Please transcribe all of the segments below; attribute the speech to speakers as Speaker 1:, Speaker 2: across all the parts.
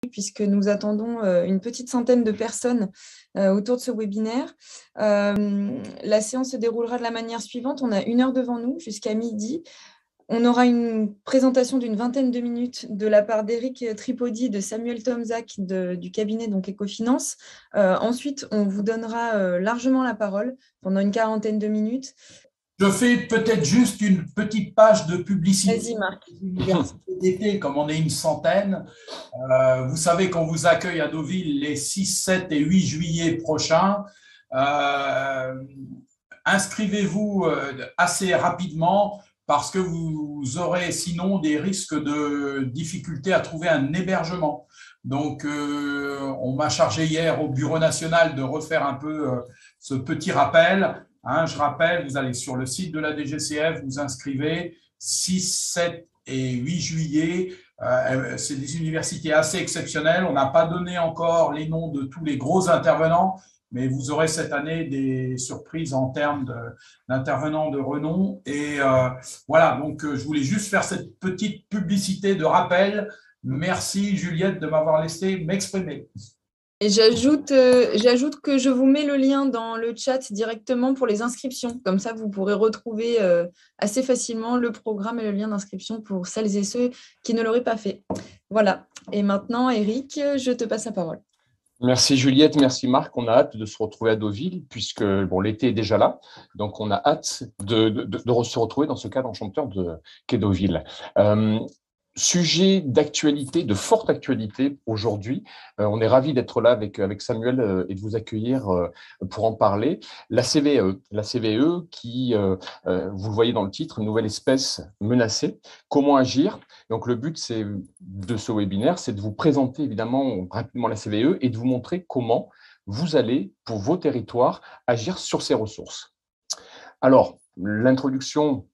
Speaker 1: puisque nous attendons une petite centaine de personnes autour de ce webinaire. La séance se déroulera de la manière suivante. On a 1 heure devant nous jusqu'à midi. On aura une présentation d'une vingtaine de minutes de la part d'Éric Tripodi, de Samuel Tomzak du cabinet donc Ecofinance. Ensuite, on vous donnera largement la parole pendant une quarantaine de minutes.
Speaker 2: Je fais peut-être juste une petite page de publicité.
Speaker 1: Vas-y, Marc.
Speaker 2: Université d'été, comme on est une centaine. Vous savez qu'on vous accueille à Deauville les 6, 7 et 8 juillet prochains. Inscrivez-vous assez rapidement parce que vous aurez sinon des risques de difficulté à trouver un hébergement. Donc, on m'a chargé hier au Bureau national de refaire un peu ce petit rappel. Je rappelle, vous allez sur le site de la DGCF, vous inscrivez 6, 7 et 8 juillet. C'est des universités assez exceptionnelles. On n'a pas donné encore les noms de tous les gros intervenants, mais vous aurez cette année des surprises en termes d'intervenants de renom. Et voilà, donc je voulais juste faire cette petite publicité de rappel. Merci Juliette de m'avoir laissé m'exprimer.
Speaker 1: Et j'ajoute que je vous mets le lien dans le chat directement pour les inscriptions. Comme ça, vous pourrez retrouver assez facilement le programme et le lien d'inscription pour celles et ceux qui ne l'auraient pas fait. Voilà. Et maintenant, Éric, je te passe la parole.
Speaker 3: Merci Juliette, merci Marc. On a hâte de se retrouver à Deauville puisque l'été est déjà là. Donc, on a hâte de se retrouver dans ce cadre enchanteur qu'est Deauville. Sujet d'actualité, de forte actualité aujourd'hui. On est ravis d'être là avec Samuel et de vous accueillir pour en parler. La CVE qui, vous le voyez dans le titre, une nouvelle espèce menacée. Comment agir? Donc, le but de ce webinaire, c'est de vous présenter évidemment rapidement la CVE et de vous montrer comment vous allez, pour vos territoires, agir sur ces ressources. Alors, l'introduction,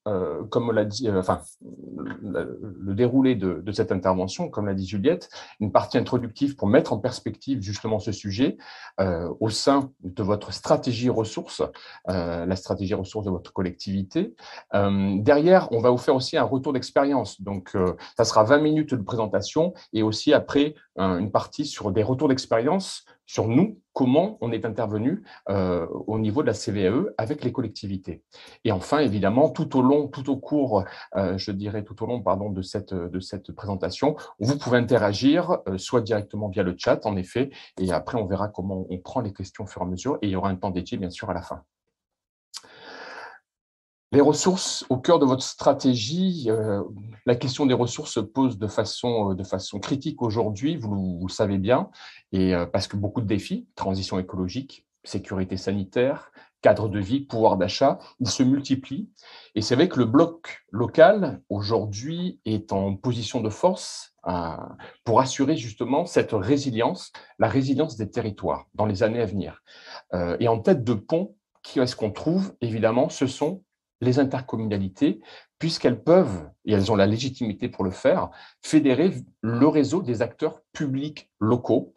Speaker 3: comme on l'a dit, le déroulé de cette intervention, comme l'a dit Juliette, une partie introductive pour mettre en perspective justement ce sujet au sein de votre stratégie ressources, la stratégie ressources de votre collectivité. Derrière, on va vous faire aussi un retour d'expérience. Donc, ça sera 20 minutes de présentation et aussi après une partie sur des retours d'expérience sur nous, comment on est intervenu au niveau de la CVAE avec les collectivités. Et enfin, évidemment, tout au cours de cette présentation, vous pouvez interagir, soit directement via le chat, en effet, et après, on verra comment on prend les questions au fur et à mesure, et il y aura un temps dédié, bien sûr, à la fin. Les ressources au cœur de votre stratégie, la question des ressources se pose de façon critique aujourd'hui, vous le savez bien, et parce que beaucoup de défis, transition écologique, sécurité sanitaire, cadre de vie, pouvoir d'achat, ils se multiplient. Et c'est vrai que le bloc local, aujourd'hui, est en position de force pour assurer justement cette résilience, la résilience des territoires dans les années à venir. Et en tête de pont, qui est-ce qu'on trouve? Évidemment, ce sont les intercommunalités, puisqu'elles peuvent, et elles ont la légitimité pour le faire, fédérer le réseau des acteurs publics locaux,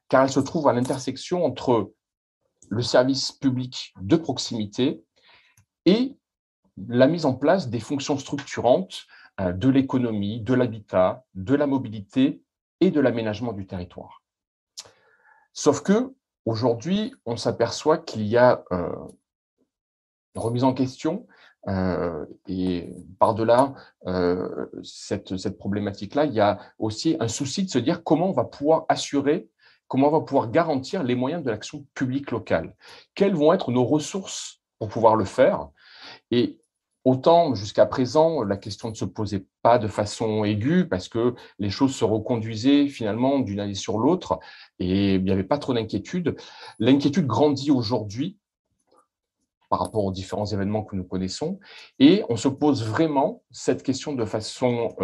Speaker 3: car elles se trouvent à l'intersection entre le service public de proximité et la mise en place des fonctions structurantes de l'économie, de l'habitat, de la mobilité et de l'aménagement du territoire. Sauf que aujourd'hui, on s'aperçoit qu'il y a une remise en question et par-delà cette problématique-là, il y a aussi un souci de se dire comment on va pouvoir assurer, comment on va pouvoir garantir les moyens de l'action publique locale. Quelles vont être nos ressources pour pouvoir le faire? Et autant jusqu'à présent, la question ne se posait pas de façon aiguë parce que les choses se reconduisaient finalement d'une année sur l'autre et il n'y avait pas trop d'inquiétude. L'inquiétude grandit aujourd'hui par rapport aux différents événements que nous connaissons. Et on se pose vraiment cette question de façon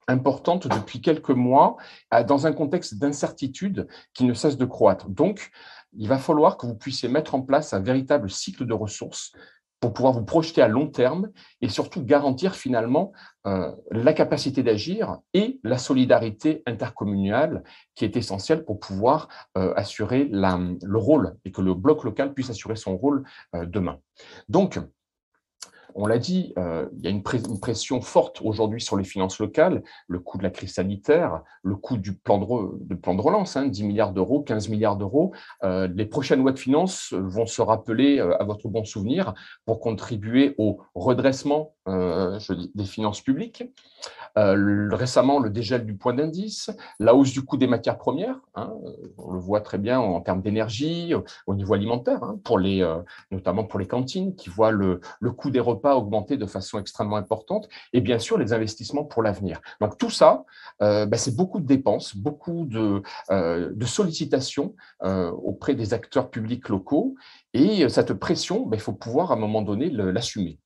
Speaker 3: importante depuis quelques mois, dans un contexte d'incertitude qui ne cesse de croître. Donc, il va falloir que vous puissiez mettre en place un véritable cycle de ressources pour pouvoir vous projeter à long terme et surtout garantir finalement la capacité d'agir et la solidarité intercommunale qui est essentielle pour pouvoir assurer le rôle et que le bloc local puisse assurer son rôle demain. Donc, on l'a dit, il y a une pression forte aujourd'hui sur les finances locales, le coût de la crise sanitaire, le coût du plan de relance, 10 milliards d'euros, 15 milliards d'euros. Les prochaines lois de finances vont se rappeler, à votre bon souvenir, pour contribuer au redressement des finances publiques. Récemment, le dégel du point d'indice, la hausse du coût des matières premières, on le voit très bien en termes d'énergie, au niveau alimentaire, notamment pour les cantines, qui voient le coût des repas augmenter de façon extrêmement importante, et bien sûr les investissements pour l'avenir. Donc tout ça, c'est beaucoup de dépenses, beaucoup de sollicitations auprès des acteurs publics locaux, et cette pression, il faut pouvoir à un moment donné l'assumer.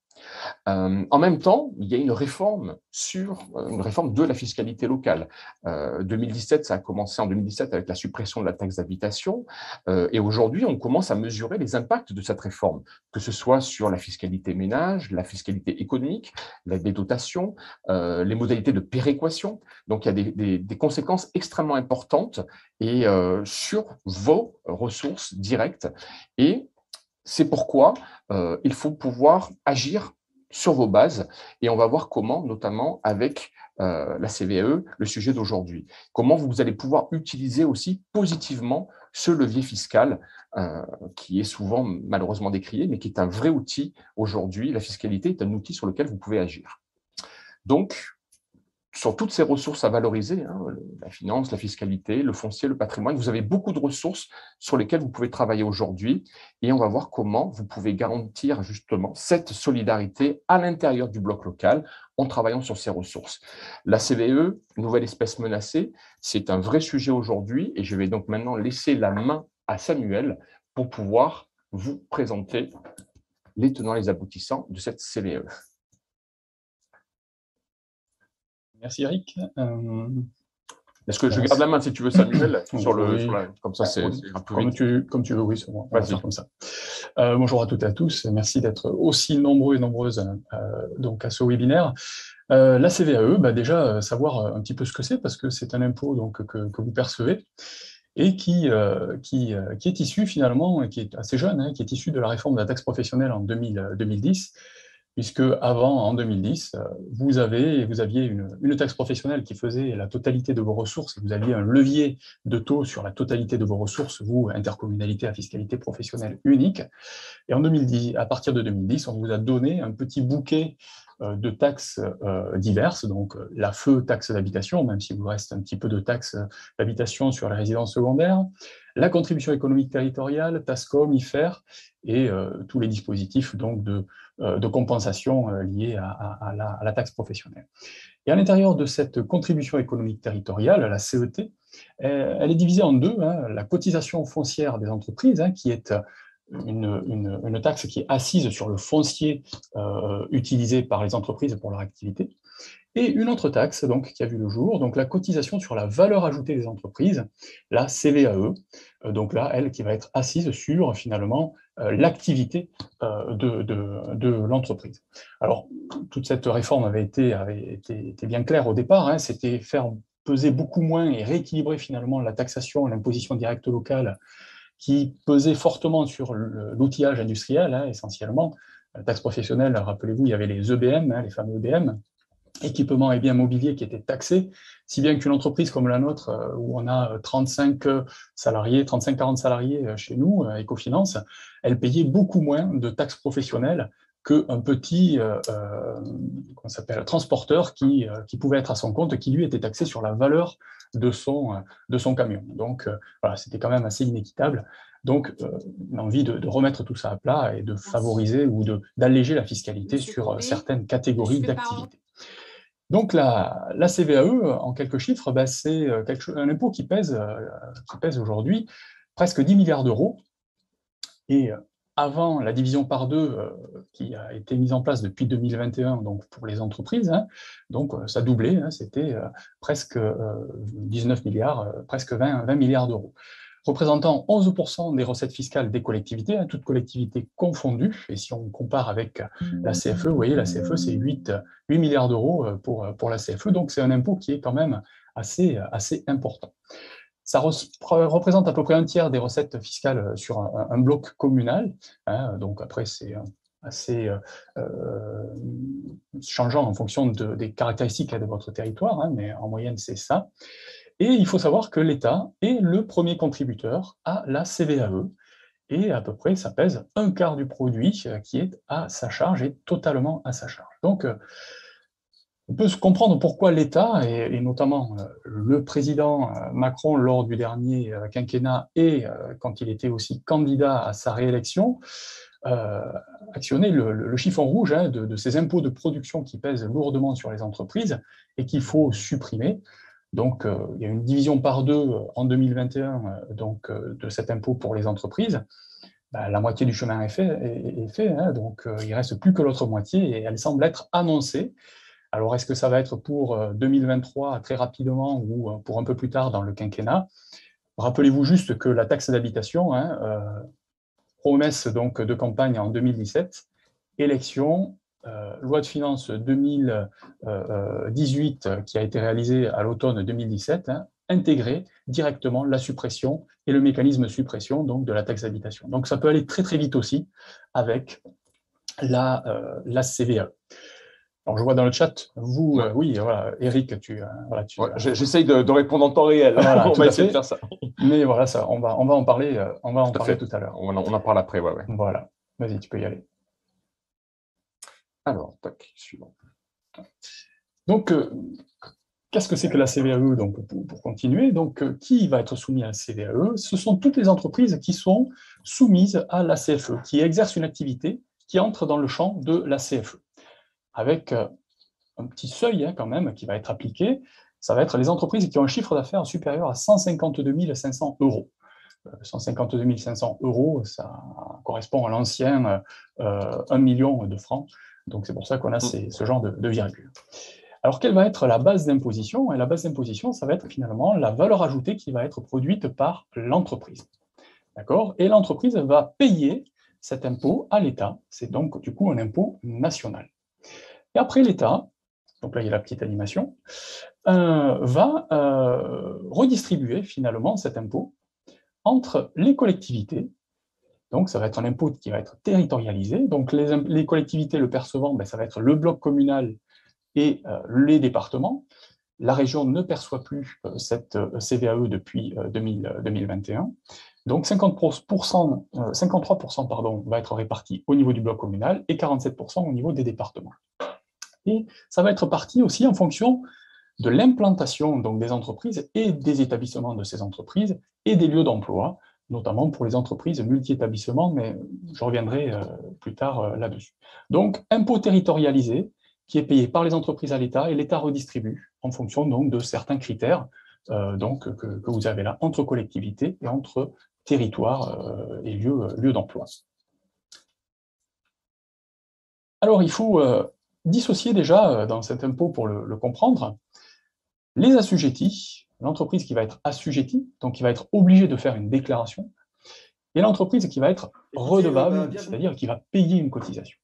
Speaker 3: En même temps, il y a une réforme de la fiscalité locale. 2017, ça a commencé en 2017 avec la suppression de la taxe d'habitation, et aujourd'hui, on commence à mesurer les impacts de cette réforme, que ce soit sur la fiscalité ménage, la fiscalité économique, des dotations, les modalités de péréquation. Donc, il y a des conséquences extrêmement importantes et sur vos ressources directes. Et c'est pourquoi il faut pouvoir agir sur vos bases, et on va voir comment, notamment avec la CVAE, le sujet d'aujourd'hui. Comment vous allez pouvoir utiliser aussi positivement ce levier fiscal qui est souvent malheureusement décrié, mais qui est un vrai outil aujourd'hui. La fiscalité est un outil sur lequel vous pouvez agir. Donc, sur toutes ces ressources à valoriser, la finance, la fiscalité, le foncier, le patrimoine, vous avez beaucoup de ressources sur lesquelles vous pouvez travailler aujourd'hui, et on va voir comment vous pouvez garantir justement cette solidarité à l'intérieur du bloc local en travaillant sur ces ressources. La CVE, nouvelle espèce menacée, c'est un vrai sujet aujourd'hui, et je vais donc maintenant laisser la main à Samuel pour pouvoir vous présenter les tenants et les aboutissants de cette CVE.
Speaker 4: Merci Eric.
Speaker 3: Est-ce que je garde la main si tu veux, Samuel, comme ça c'est un peu
Speaker 4: comme tu veux, oui, c'est bon. On va faire comme ça. Bonjour à toutes et à tous. Merci d'être aussi nombreux et nombreuses donc à ce webinaire. La CVAE, déjà savoir un petit peu ce que c'est, parce que c'est un impôt donc que vous percevez et qui est issu finalement, qui est assez jeune, qui est issu de la réforme de la taxe professionnelle en 2010. Puisque avant, en 2010, vous aviez une taxe professionnelle qui faisait la totalité de vos ressources, et vous aviez un levier de taux sur la totalité de vos ressources, vous, intercommunalité à fiscalité professionnelle unique. Et en 2010, à partir de 2010, on vous a donné un petit bouquet de taxes diverses, donc la FEU, taxe d'habitation, même s'il vous reste un petit peu de taxes d'habitation sur les résidences secondaires, la contribution économique territoriale, TASCOM, IFER, et tous les dispositifs donc, de compensation liés à la taxe professionnelle. Et à l'intérieur de cette contribution économique territoriale, la CET, elle est divisée en deux, la cotisation foncière des entreprises, qui est une taxe qui est assise sur le foncier utilisé par les entreprises pour leur activité, et une autre taxe donc, qui a vu le jour, donc la cotisation sur la valeur ajoutée des entreprises, la CVAE, donc là, elle qui va être assise sur finalement l'activité de l'entreprise. Alors, toute cette réforme avait été bien claire au départ, c'était faire peser beaucoup moins et rééquilibrer finalement la taxation, l'imposition directe locale, qui pesait fortement sur l'outillage industriel, essentiellement. La taxe professionnelle, rappelez-vous, il y avait les EBM, les fameux EBM, équipements et biens mobiliers qui étaient taxés, si bien qu'une entreprise comme la nôtre, où on a 35-40 salariés chez nous, Ecofinance, elle payait beaucoup moins de taxes professionnelles qu'un petit transporteur qui pouvait être à son compte, qui lui était taxé sur la valeur de son camion. Donc voilà, c'était quand même assez inéquitable. Donc, une envie de remettre tout ça à plat et de favoriser ou d'alléger la fiscalité sur certaines catégories d'activités. Donc, la CVAE, en quelques chiffres, c'est un impôt qui pèse aujourd'hui presque 10 milliards d'euros. Et avant la division par deux qui a été mise en place depuis 2021 donc pour les entreprises, donc ça doublait, c'était presque 19 milliards, presque 20 milliards d'euros, représentant 11% des recettes fiscales des collectivités, toutes collectivités confondues. Et si on compare avec la CFE, vous voyez, la CFE, c'est 8 milliards d'euros pour la CFE, donc c'est un impôt qui est quand même assez important. Ça représente à peu près un tiers des recettes fiscales sur un bloc communal, donc après c'est assez changeant en fonction des caractéristiques de votre territoire, hein, mais en moyenne, c'est ça. Et il faut savoir que l'État est le premier contributeur à la CVAE, et à peu près, ça pèse un quart du produit qui est à sa charge et totalement à sa charge. Donc, on peut se comprendre pourquoi l'État, et notamment le président Macron lors du dernier quinquennat et quand il était aussi candidat à sa réélection, actionnait le chiffon rouge hein, de ces impôts de production qui pèsent lourdement sur les entreprises et qu'il faut supprimer. Donc, il y a une division par deux en 2021 de cet impôt pour les entreprises. La moitié du chemin est fait hein, donc il ne reste plus que l'autre moitié et elle semble être annoncée. Alors, est-ce que ça va être pour 2023 très rapidement ou pour un peu plus tard dans le quinquennat? Rappelez-vous juste que la taxe d'habitation, hein, promesse donc de campagne en 2017, élection, loi de finances 2018 qui a été réalisée à l'automne 2017, hein, intégrer directement la suppression et le mécanisme de suppression donc, de la taxe d'habitation. Donc ça peut aller très très vite aussi avec la CVAE. Alors, je vois dans le chat, vous, oui, voilà, Eric,
Speaker 3: j'essaye de répondre en temps réel.
Speaker 4: Voilà,
Speaker 3: on va essayer de faire ça.
Speaker 4: Mais voilà, ça, on va en parler, tout à l'heure.
Speaker 3: On en parle après, ouais.
Speaker 4: Voilà, vas-y, tu peux y aller.
Speaker 3: Alors, tac, suivant.
Speaker 4: Donc, qu'est-ce que c'est que la CVAE? Donc, pour continuer, donc, qui va être soumis à la CVAE? Ce sont toutes les entreprises qui sont soumises à la CFE, qui exercent une activité qui entre dans le champ de la CFE. Avec un petit seuil hein, quand même qui va être appliqué, ça va être les entreprises qui ont un chiffre d'affaires supérieur à 152 500 euros. 152 500 euros, ça correspond à l'ancien 1 million de francs, donc c'est pour ça qu'on a ce genre de virgule. Alors, quelle va être la base d'imposition? Et la base d'imposition, ça va être finalement la valeur ajoutée qui va être produite par l'entreprise. D'accord? Et l'entreprise va payer cet impôt à l'État, c'est donc du coup un impôt national. Et après, l'État, donc là il y a la petite animation, va redistribuer finalement cet impôt entre les collectivités. Donc ça va être un impôt qui va être territorialisé. Donc les collectivités le percevant, ça va être le bloc communal et les départements. La région ne perçoit plus cette CVAE depuis 2021. Donc 53% va être réparti au niveau du bloc communal et 47% au niveau des départements. Et ça va être parti aussi en fonction de l'implantation des entreprises et des établissements de ces entreprises et des lieux d'emploi, notamment pour les entreprises multi-établissements, mais je reviendrai plus tard là-dessus. Donc, impôt territorialisé qui est payé par les entreprises à l'État et l'État redistribue en fonction donc, de certains critères que vous avez là entre collectivités et entre territoires et lieux d'emploi. Alors, il faut dissocier déjà dans cet impôt pour le comprendre les assujettis, l'entreprise qui va être assujettie, donc qui va être obligée de faire une déclaration, et l'entreprise qui va être redevable, c'est-à-dire qui va payer une cotisation.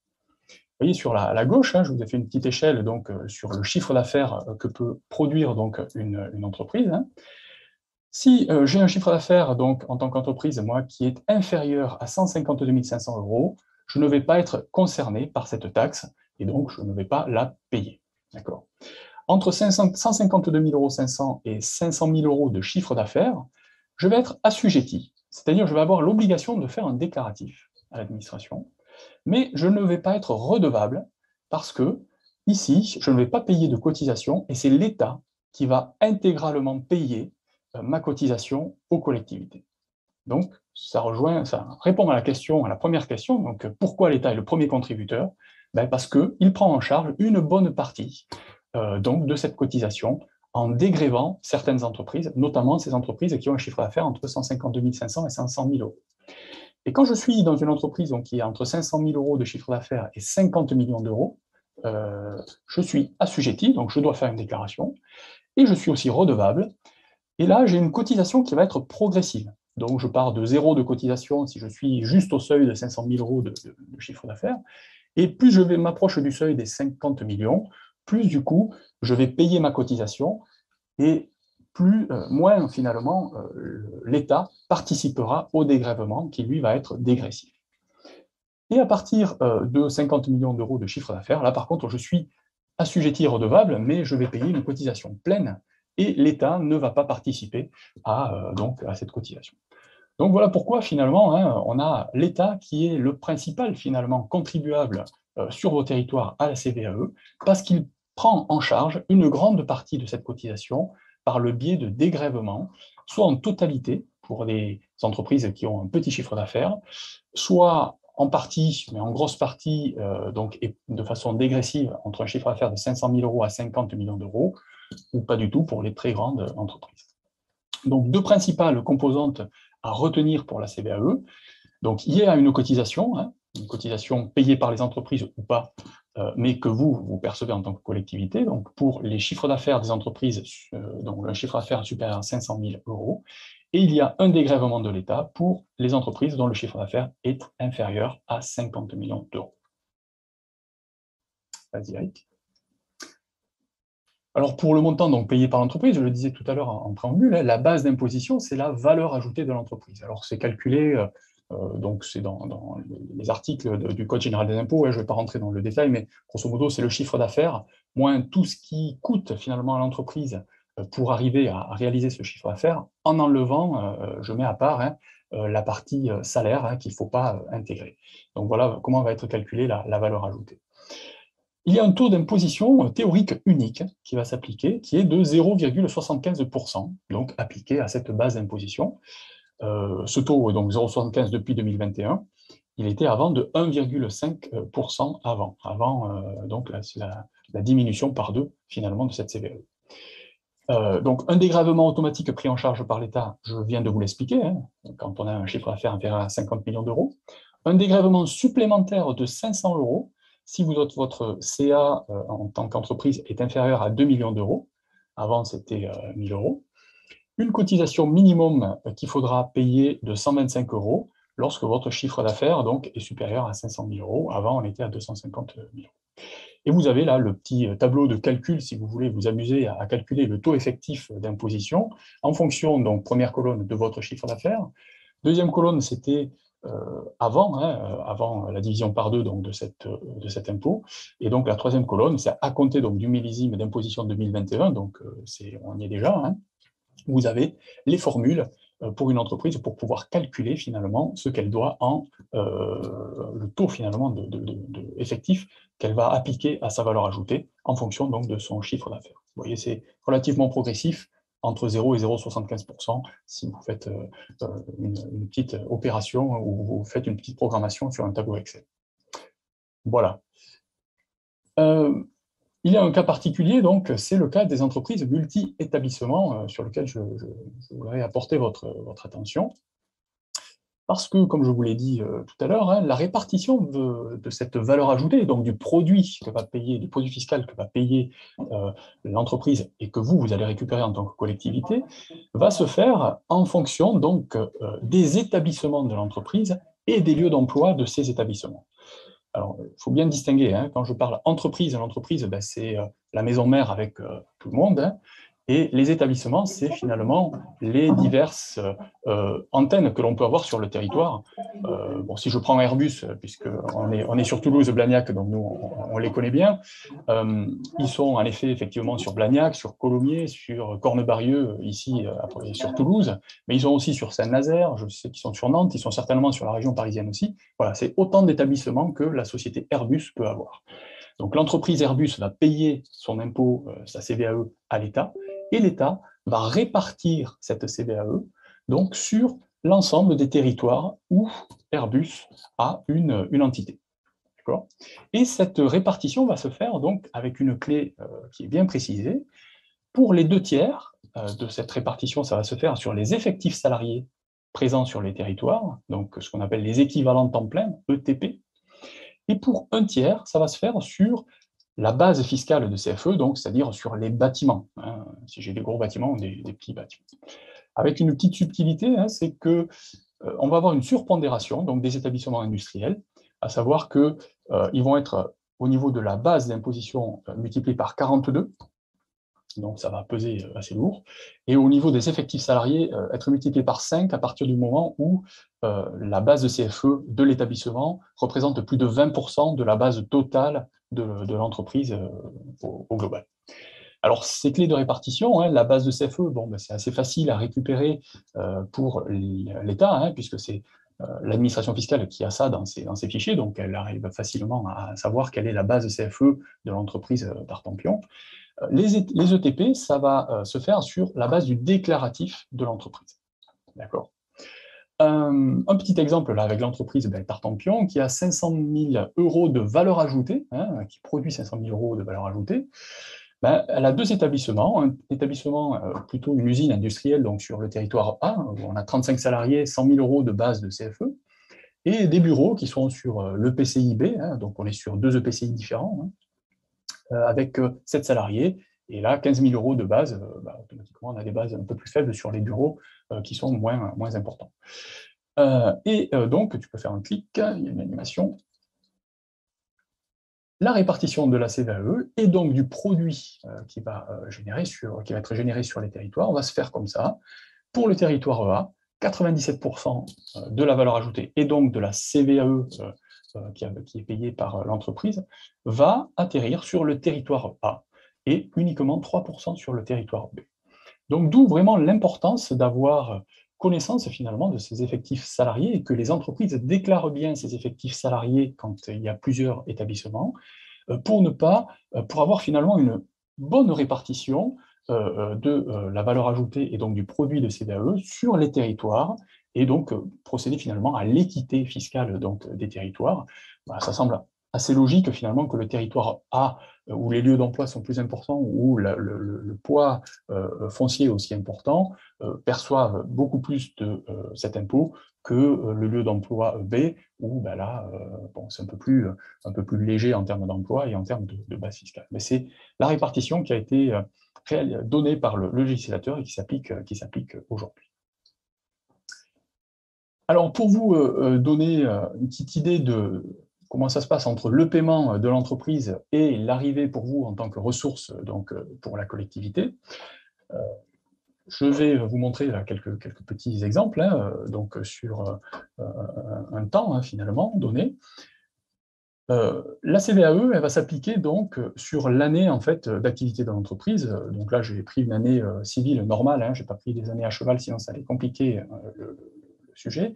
Speaker 4: Vous voyez sur la gauche, hein, je vous ai fait une petite échelle donc, sur le chiffre d'affaires que peut produire donc, une entreprise. Hein. Si j'ai un chiffre d'affaires donc en tant qu'entreprise, moi, qui est inférieur à 152 500 euros, je ne vais pas être concerné par cette taxe, et donc je ne vais pas la payer. D'accord. Entre 152 500 et 500 000 euros de chiffre d'affaires, je vais être assujetti, c'est-à-dire je vais avoir l'obligation de faire un déclaratif à l'administration, mais je ne vais pas être redevable parce que, ici, je ne vais pas payer de cotisation et c'est l'État qui va intégralement payer ma cotisation aux collectivités. Donc, ça répond à la première question, donc pourquoi l'État est le premier contributeur? Parce qu'il prend en charge une bonne partie donc, de cette cotisation en dégrévant certaines entreprises, notamment ces entreprises qui ont un chiffre d'affaires entre 152 500 et 500 000 euros. Et quand je suis dans une entreprise donc, qui a entre 500 000 euros de chiffre d'affaires et 50 millions d'euros, je suis assujetti, donc je dois faire une déclaration, et je suis aussi redevable. Et là, j'ai une cotisation qui va être progressive. Donc, je pars de zéro de cotisation si je suis juste au seuil de 500 000 euros de chiffre d'affaires. Et plus je m'approche du seuil des 50 millions, plus du coup, je vais payer ma cotisation et moins finalement, l'État participera au dégrèvement qui lui va être dégressif. Et à partir de 50 millions d'euros de chiffre d'affaires, là par contre, je suis assujetti et redevable, mais je vais payer une cotisation pleine et l'État ne va pas participer donc, à cette cotisation. Donc voilà pourquoi finalement, hein, on a l'État qui est le principal finalement contribuable sur vos territoires à la CVAE, parce qu'il prend en charge une grande partie de cette cotisation par le biais de dégrèvements, soit en totalité pour des entreprises qui ont un petit chiffre d'affaires, soit en partie, mais en grosse partie, donc, et de façon dégressive, entre un chiffre d'affaires de 500 000 euros à 50 millions d'euros, ou pas du tout pour les très grandes entreprises. Donc, deux principales composantes à retenir pour la CVAE. Donc, il y a une cotisation payée par les entreprises ou pas, mais que vous percevez en tant que collectivité. Donc, pour les chiffres d'affaires des entreprises, donc un chiffre d'affaires supérieur à 500 000 euros. Et il y a un dégrèvement de l'État pour les entreprises dont le chiffre d'affaires est inférieur à 50 millions d'euros. Vas-y, Eric. Alors, pour le montant donc, payé par l'entreprise, je le disais tout à l'heure en préambule, la base d'imposition, c'est la valeur ajoutée de l'entreprise. Alors, c'est calculé, donc c'est dans les articles du Code général des impôts, je ne vais pas rentrer dans le détail, mais grosso modo, c'est le chiffre d'affaires, moins tout ce qui coûte finalement à l'entreprise pour arriver à réaliser ce chiffre d'affaires, en enlevant, je mets à part, la partie salaire qu'il ne faut pas intégrer. Donc voilà comment va être calculée la valeur ajoutée. Il y a un taux d'imposition théorique unique qui va s'appliquer, qui est de 0,75%, donc appliqué à cette base d'imposition. Ce taux est donc 0,75 depuis 2021. Il était avant de 1,5% avant donc la diminution par 2 finalement de cette CVAE. Donc un dégrèvement automatique pris en charge par l'État, je viens de vous l'expliquer, quand on a un chiffre d'affaires inférieur à 50 millions d'euros. Un dégrèvement supplémentaire de 500 euros si votre CA en tant qu'entreprise est inférieur à 2 millions d'euros. Avant, c'était 1 000 euros. Une cotisation minimum qu'il faudra payer de 125 euros lorsque votre chiffre d'affaires donc, est supérieur à 500 000 euros. Avant, on était à 250 000 euros. Et vous avez là le petit tableau de calcul, si vous voulez vous amuser à calculer le taux effectif d'imposition en fonction, donc, première colonne, de votre chiffre d'affaires. Deuxième colonne, c'était avant la division par 2 donc, de cet impôt. Et donc la troisième colonne, c'est à compter donc, du millésime d'imposition 2021, donc on y est déjà, vous avez les formules pour une entreprise pour pouvoir calculer finalement ce qu'elle doit le taux finalement effectif qu'elle va appliquer à sa valeur ajoutée en fonction donc, de son chiffre d'affaires. Vous voyez, c'est relativement progressif, entre 0 et 0,75% si vous faites une petite opération ou vous faites une petite programmation sur un tableau Excel. Voilà. Il y a un cas particulier, donc, c'est le cas des entreprises multi-établissements sur lequel je voudrais apporter votre attention. Parce que, comme je vous l'ai dit tout à l'heure, la répartition de cette valeur ajoutée, donc du produit fiscal que va payer l'entreprise et que vous allez récupérer en tant que collectivité, va se faire en fonction donc, des établissements de l'entreprise et des lieux d'emploi de ces établissements. Alors, il faut bien distinguer, quand je parle entreprise, l'entreprise, c'est la maison mère avec tout le monde, et les établissements, c'est finalement les diverses antennes que l'on peut avoir sur le territoire. Bon, si je prends Airbus, puisqu'on est sur Toulouse-Blagnac, donc nous, on les connaît bien, ils sont en effet effectivement sur Blagnac, sur Colomiers, sur Cornebarieux, ici, après, sur Toulouse, mais ils sont aussi sur Saint-Nazaire, je sais qu'ils sont sur Nantes, ils sont certainement sur la région parisienne aussi. Voilà, c'est autant d'établissements que la société Airbus peut avoir. Donc l'entreprise Airbus va payer son impôt, sa CVAE, à l'État, et l'État va répartir cette CVAE donc, sur l'ensemble des territoires où Airbus a une entité. Et cette répartition va se faire donc, avec une clé qui est bien précisée. Pour les 2/3 de cette répartition, ça va se faire sur les effectifs salariés présents sur les territoires, donc ce qu'on appelle les équivalents temps plein, ETP. Et pour 1/3, ça va se faire sur la base fiscale de CFE, donc c'est-à-dire sur les bâtiments, si j'ai des gros bâtiments ou des petits bâtiments. Avec une petite subtilité, c'est que on va avoir une surpondération donc des établissements industriels, à savoir qu'ils vont être au niveau de la base d'imposition multipliée par 42, donc ça va peser assez lourd. Et au niveau des effectifs salariés, être multiplié par 5 à partir du moment où la base de CFE de l'établissement représente plus de 20% de la base totale de l'entreprise au global. Alors, ces clés de répartition, la base de CFE, c'est assez facile à récupérer pour l'État, puisque c'est l'administration fiscale qui a ça dans ses fichiers, donc elle arrive facilement à savoir quelle est la base de CFE de l'entreprise d'Artempion. Les ETP, ça va se faire sur la base du déclaratif de l'entreprise. D'accord. Un petit exemple là, avec l'entreprise Tartampion qui a 500 000 € de valeur ajoutée, qui produit 500 000 € de valeur ajoutée. Elle a deux établissements, un établissement plutôt une usine industrielle donc sur le territoire A, où on a 35 salariés, 100 000 € de base de CFE, et des bureaux qui sont sur l'EPCI B, donc on est sur deux EPCI différents, avec 7 salariés, et là 15 000 € de base, automatiquement on a des bases un peu plus faibles sur les bureaux qui sont moins importants. Donc tu peux faire un clic, il y a une animation. La répartition de la CVAE et donc du produit qui va être généré sur les territoires, on va se faire comme ça. Pour le territoire A, 97% de la valeur ajoutée et donc de la CVAE qui est payée par l'entreprise va atterrir sur le territoire A et uniquement 3% sur le territoire B. Donc d'où vraiment l'importance d'avoir connaissance finalement de ces effectifs salariés et que les entreprises déclarent bien ces effectifs salariés quand il y a plusieurs établissements pour avoir finalement une bonne répartition de la valeur ajoutée et donc du produit de CVAE sur les territoires et donc procéder finalement à l'équité fiscale donc, des territoires. Ça semble assez logique finalement que le territoire A, où les lieux d'emploi sont plus importants, où le poids foncier est aussi important, perçoivent beaucoup plus de cet impôt que le lieu d'emploi B, où c'est un peu plus léger en termes d'emploi et en termes de base fiscale. Mais c'est la répartition qui a été donnée par le législateur et qui s'applique aujourd'hui. Alors, pour vous donner une petite idée de comment ça se passe entre le paiement de l'entreprise et l'arrivée pour vous en tant que ressource donc, pour la collectivité, je vais vous montrer quelques petits exemples donc sur un temps finalement donné. La CVAE, elle va s'appliquer donc sur l'année en fait d'activité de l'entreprise. Donc là, j'ai pris une année civile normale, je n'ai pas pris des années à cheval, sinon ça allait compliquer le sujet.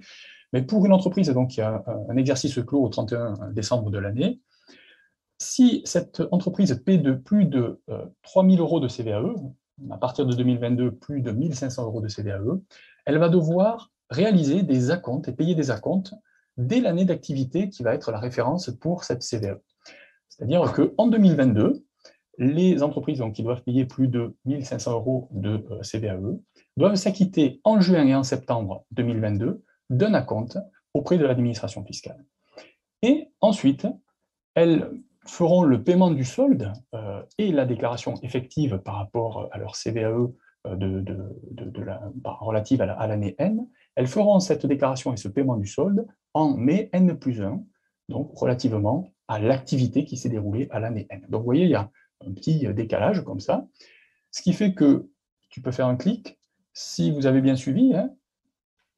Speaker 4: Mais pour une entreprise donc, qui a un exercice clos au 31 décembre de l'année, si cette entreprise paie de plus de 3 000 € de CVAE, à partir de 2022, plus de 1 500 € de CVAE, elle va devoir réaliser des acomptes et payer des acomptes dès l'année d'activité qui va être la référence pour cette CVAE. C'est-à-dire qu'en 2022, les entreprises donc, qui doivent payer plus de 1 500 € de CVAE doivent s'acquitter en juin et en septembre 2022 d'un acompte auprès de l'administration fiscale. Et ensuite, elles feront le paiement du solde et la déclaration effective par rapport à leur CVAE relative à l'année N. Elles feront cette déclaration et ce paiement du solde en mai N+1, donc relativement à l'activité qui s'est déroulée à l'année N. Donc vous voyez, il y a un petit décalage comme ça, ce qui fait que, tu peux faire un clic, si vous avez bien suivi,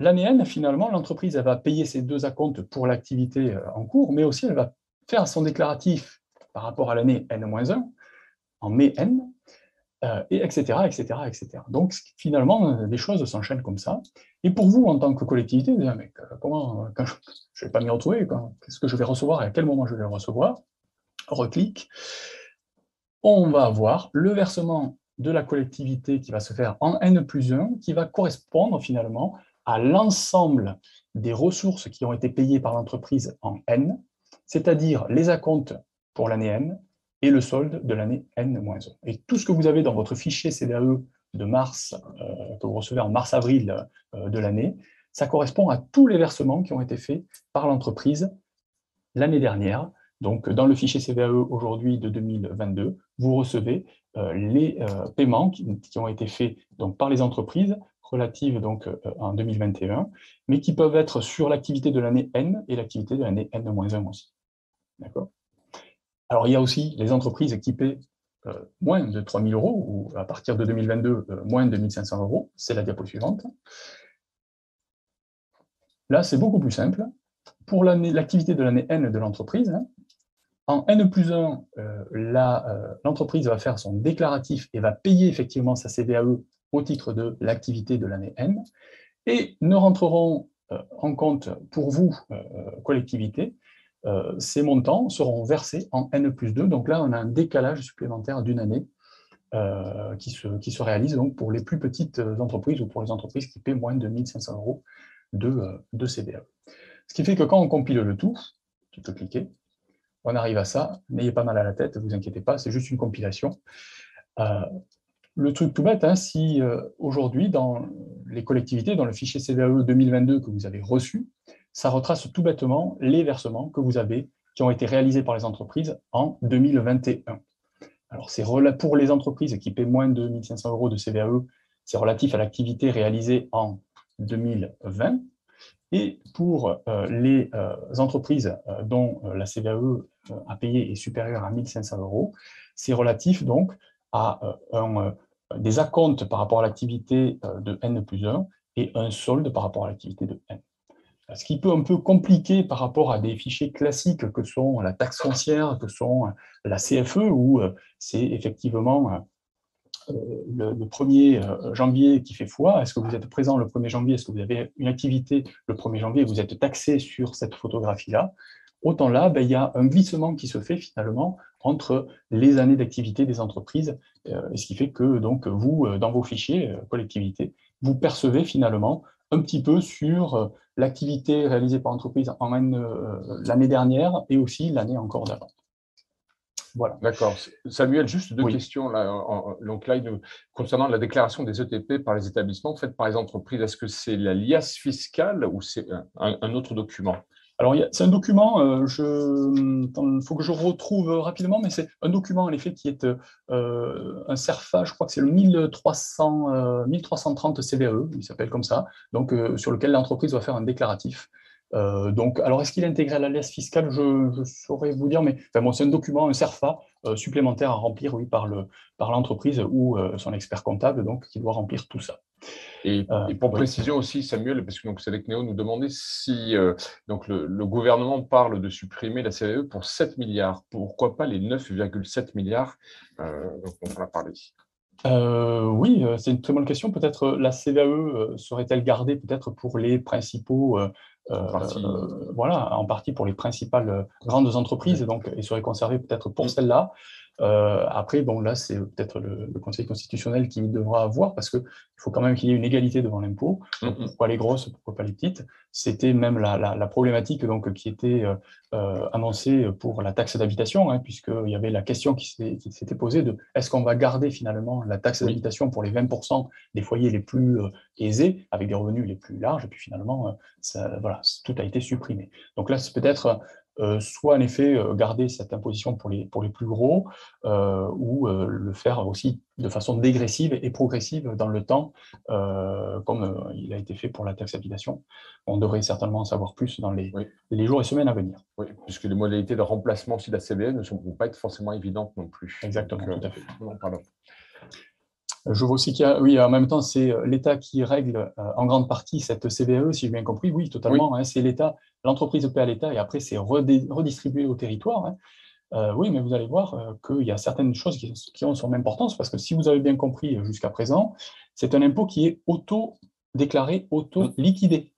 Speaker 4: l'année N, finalement, l'entreprise va payer ses deux acomptes pour l'activité en cours, mais aussi elle va faire son déclaratif par rapport à l'année N-1 en mai N, et etc., etc., etc. Donc, finalement, les choses s'enchaînent comme ça. Et pour vous, en tant que collectivité, vous dites, mais comment, quand je ne vais pas m'y retrouver, qu'est-ce que je vais recevoir et à quel moment je vais le recevoir? Reclic. On va avoir le versement de la collectivité qui va se faire en N+1, qui va correspondre finalement à l'ensemble des ressources qui ont été payées par l'entreprise en N, c'est-à-dire les acomptes pour l'année N et le solde de l'année N-1. Et tout ce que vous avez dans votre fichier CVAE de mars, que vous recevez en mars-avril de l'année, ça correspond à tous les versements qui ont été faits par l'entreprise l'année dernière. Donc, dans le fichier CVAE aujourd'hui de 2022, vous recevez les paiements qui ont été faits donc, par les entreprises relatives donc, en 2021, mais qui peuvent être sur l'activité de l'année N et l'activité de l'année N-1 aussi. D'accord ? Alors, il y a aussi les entreprises qui paient moins de 3 000 euros, ou à partir de 2022, moins de 1 500 euros. C'est la diapo suivante. Là, c'est beaucoup plus simple. Pour l'activité de l'année N de l'entreprise, en N+1, l'entreprise va faire son déclaratif et va payer effectivement sa CVAE au titre de l'activité de l'année N, et ne rentreront en compte pour vous, collectivité, ces montants seront versés en N+2. Donc là, on a un décalage supplémentaire d'une année qui se réalise donc pour les plus petites entreprises ou pour les entreprises qui paient moins de 1 500 euros de CVAE. Ce qui fait que quand on compile le tout, tu peux cliquer, on arrive à ça. N'ayez pas mal à la tête, ne vous inquiétez pas, c'est juste une compilation. Le truc tout bête, si aujourd'hui, dans les collectivités, dans le fichier CVAE 2022 que vous avez reçu, ça retrace tout bêtement les versements que vous avez, qui ont été réalisés par les entreprises en 2021. Alors, c'est pour les entreprises qui paient moins de 1 500 euros de CVAE, c'est relatif à l'activité réalisée en 2020. Et pour les entreprises dont la CVAE à payer est supérieure à 1 500 euros, c'est relatif donc à des acomptes par rapport à l'activité de N+1 et un solde par rapport à l'activité de N. Ce qui peut un peu compliquer par rapport à des fichiers classiques que sont la taxe foncière, que sont la CFE, où c'est effectivement le 1er janvier qui fait foi. Est-ce que vous êtes présent le 1er janvier? Est-ce que vous avez une activité le 1er janvier et vous êtes taxé sur cette photographie-là? Autant là, il y a un glissement qui se fait finalement entre les années d'activité des entreprises, ce qui fait que donc, vous, dans vos fichiers collectivités, vous percevez finalement un petit peu sur l'activité réalisée par l'entreprise en l'année dernière et aussi l'année encore d'avant. Voilà.
Speaker 3: D'accord. Samuel, juste deux questions là, donc là, concernant la déclaration des ETP par les établissements faite par les entreprises. Est-ce que c'est la liasse fiscale ou c'est un autre document?
Speaker 4: Alors, c'est un document, il faut que je retrouve rapidement, mais c'est un document, en effet, qui est un CERFA, je crois que c'est le 1330 CVAE, il s'appelle comme ça, donc sur lequel l'entreprise va faire un déclaratif. Donc, alors, est-ce qu'il est intégré à la liasse fiscale? Je saurais vous dire, mais enfin, bon, c'est un document, un CERFA supplémentaire à remplir, oui, par l'entreprise ou son expert comptable, donc, qui doit remplir tout ça.
Speaker 3: Et pour précision aussi, Samuel, parce que Cédric Néo nous demandait si donc le gouvernement parle de supprimer la CVAE pour 7 milliards. Pourquoi pas les 9,7 milliards dont on a parlé?
Speaker 4: Oui, c'est une très bonne question. Peut-être la CVAE serait-elle gardée peut-être pour les principaux, voilà, en partie pour les principales grandes entreprises, donc, et serait conservée peut-être pour celle-là. Après, bon, là, c'est peut-être le Conseil constitutionnel qui devra voir, parce qu'il faut quand même qu'il y ait une égalité devant l'impôt. Pourquoi les grosses, pourquoi pas les petites? C'était même la problématique donc, qui était annoncée pour la taxe d'habitation, puisqu'il y avait la question qui s'était posée de est-ce qu'on va garder finalement la taxe d'habitation pour les 20% des foyers les plus aisés, avec des revenus les plus larges, et puis finalement, voilà, tout a été supprimé. Donc là, c'est peut-être soit en effet garder cette imposition pour les plus gros, ou le faire aussi de façon dégressive et progressive dans le temps, comme il a été fait pour la taxe d'habitation. On devrait certainement en savoir plus dans les jours et semaines à venir.
Speaker 3: Oui, puisque les modalités de remplacement aussi de la CVAE ne vont pas être forcément évidentes non plus.
Speaker 4: Exactement, tout à fait.
Speaker 3: Pardon.
Speaker 4: Je vois aussi qu'il y a, oui, en même temps, c'est l'État qui règle en grande partie cette CVAE, si j'ai bien compris. Oui, totalement. Oui. C'est l'État, l'entreprise paie à l'État et après c'est redistribué au territoire. Oui, mais vous allez voir qu'il y a certaines choses qui ont son importance, parce que si vous avez bien compris jusqu'à présent, c'est un impôt qui est auto-déclaré, auto-liquidé.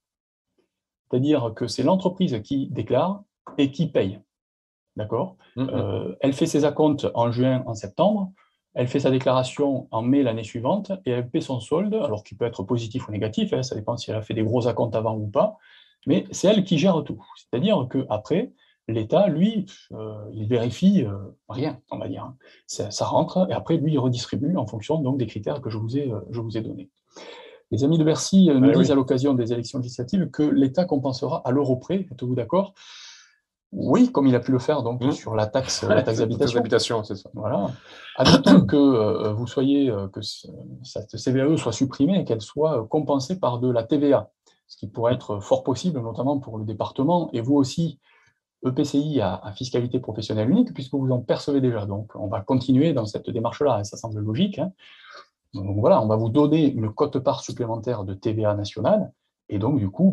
Speaker 4: C'est-à-dire que c'est l'entreprise qui déclare et qui paye. D'accord ? Elle fait ses acomptes en juin, en septembre. Elle fait sa déclaration en mai l'année suivante et elle paie son solde, alors qu'il peut être positif ou négatif, ça dépend si elle a fait des gros acomptes avant ou pas, mais c'est elle qui gère tout. C'est-à-dire qu'après, l'État, lui, il vérifie rien, on va dire. Ça rentre et après, lui, il redistribue en fonction donc, des critères que je vous ai donnés. Les amis de Bercy nous disent à l'occasion des élections législatives que l'État compensera à l'euro près, êtes-vous d'accord ? Oui, comme il a pu le faire donc, sur la taxe d'habitation.
Speaker 3: C'est ça.
Speaker 4: Voilà. Admettons que vous soyez, que cette CVAE soit supprimée et qu'elle soit compensée par de la TVA, ce qui pourrait être fort possible, notamment pour le département, et vous aussi, EPCI à fiscalité professionnelle unique, puisque vous en percevez déjà. Donc, on va continuer dans cette démarche-là, et ça semble logique. Donc voilà, on va vous donner une quote-part supplémentaire de TVA nationale, et donc du coup,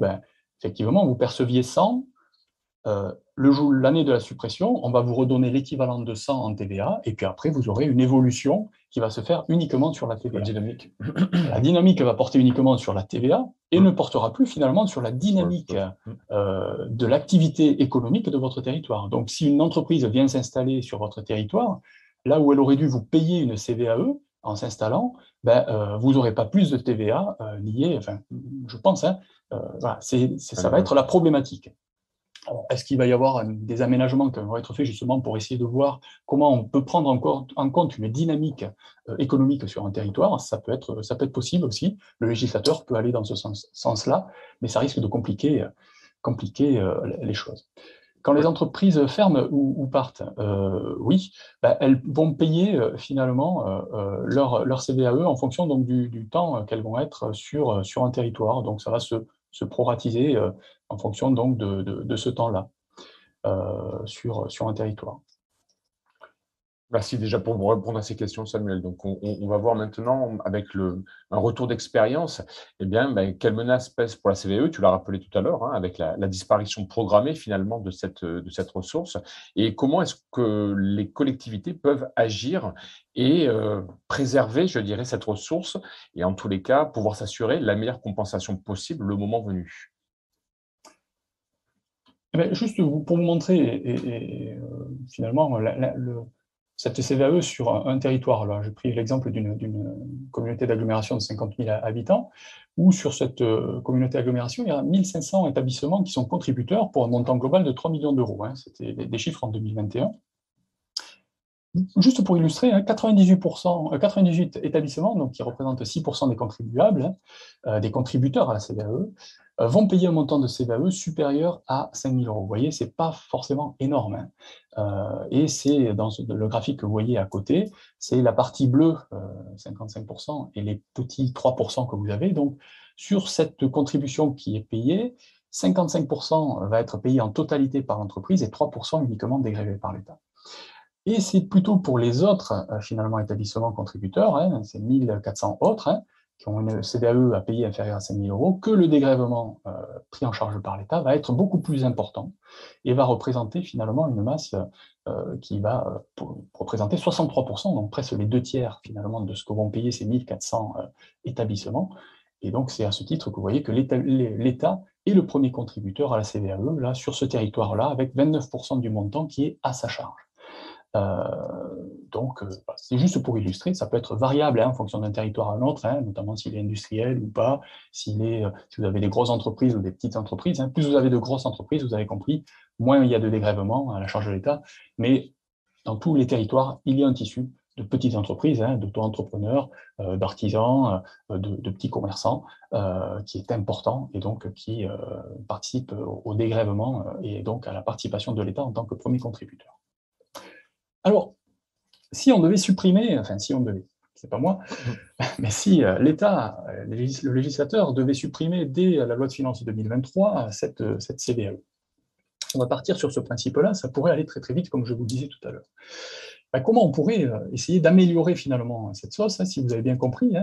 Speaker 4: effectivement, vous perceviez 100, l'année de la suppression, on va vous redonner l'équivalent de 100 en TVA, et puis après, vous aurez une évolution qui va se faire uniquement sur la TVA.
Speaker 3: La dynamique.
Speaker 4: La dynamique va porter uniquement sur la TVA et ne portera plus finalement sur la dynamique de l'activité économique de votre territoire. Donc, si une entreprise vient s'installer sur votre territoire, là où elle aurait dû vous payer une CVAE en s'installant, vous n'aurez pas plus de TVA liée, enfin, je pense, voilà, ça va être la problématique. Est-ce qu'il va y avoir des aménagements qui vont être faits justement pour essayer de voir comment on peut prendre en compte une dynamique économique sur un territoire? Ça peut être possible aussi. Le législateur peut aller dans ce sens-là, mais ça risque de compliquer les choses. Quand les entreprises ferment ou partent, oui, elles vont payer finalement leur CVAE en fonction donc, du temps qu'elles vont être sur un territoire. Donc ça va se proratiser en fonction donc, de ce temps-là sur un territoire.
Speaker 3: Merci déjà pour vous répondre à ces questions, Samuel. Donc, on va voir maintenant, avec un retour d'expérience, quelle menace pèse pour la CVAE, tu l'as rappelé tout à l'heure, avec la disparition programmée finalement de cette ressource, et comment est-ce que les collectivités peuvent agir et préserver, je dirais, cette ressource, et en tous les cas, pouvoir s'assurer la meilleure compensation possible le moment venu.
Speaker 4: Juste pour vous montrer, finalement, cette CVAE sur un territoire. Là, j'ai pris l'exemple d'une communauté d'agglomération de 50 000 habitants, où sur cette communauté d'agglomération, il y a 1500 établissements qui sont contributeurs pour un montant global de 3 millions d'euros. C'était des chiffres en 2021. Juste pour illustrer, 98 établissements, donc qui représentent 6% des contribuables, des contributeurs à la CVAE, vont payer un montant de CVAE supérieur à 5 000 euros. Vous voyez, ce n'est pas forcément énorme. Et c'est dans le graphique que vous voyez à côté, c'est la partie bleue, 55%, et les petits 3% que vous avez. Donc, sur cette contribution qui est payée, 55% va être payé en totalité par l'entreprise et 3% uniquement dégrévé par l'État. Et c'est plutôt pour les autres, finalement, établissements contributeurs, c'est 1400 autres, qui ont une CVAE à payer inférieure à 5 000 euros, que le dégrèvement pris en charge par l'État va être beaucoup plus important et va représenter finalement une masse qui va représenter 63%, donc presque les 2/3 finalement de ce que vont payer ces 1400 établissements. Et donc c'est à ce titre que vous voyez que l'État est le premier contributeur à la CVAE, là, sur ce territoire-là, avec 29% du montant qui est à sa charge. Donc, c'est juste pour illustrer, ça peut être variable en fonction d'un territoire à un autre, notamment s'il est industriel ou pas, si vous avez des grosses entreprises ou des petites entreprises. Plus vous avez de grosses entreprises, vous avez compris, moins il y a de dégrèvement à la charge de l'État. Mais dans tous les territoires, il y a un tissu de petites entreprises, d'auto-entrepreneurs, d'artisans, de petits commerçants, qui est important et donc qui participe au dégrèvement et donc à la participation de l'État en tant que premier contributeur. Alors, si on devait supprimer, c'est pas moi, mais si l'État, le législateur devait supprimer dès la loi de finances 2023 cette CVAE, on va partir sur ce principe-là, ça pourrait aller très très vite, comme je vous le disais tout à l'heure. Comment on pourrait essayer d'améliorer finalement cette sauce, si vous avez bien compris,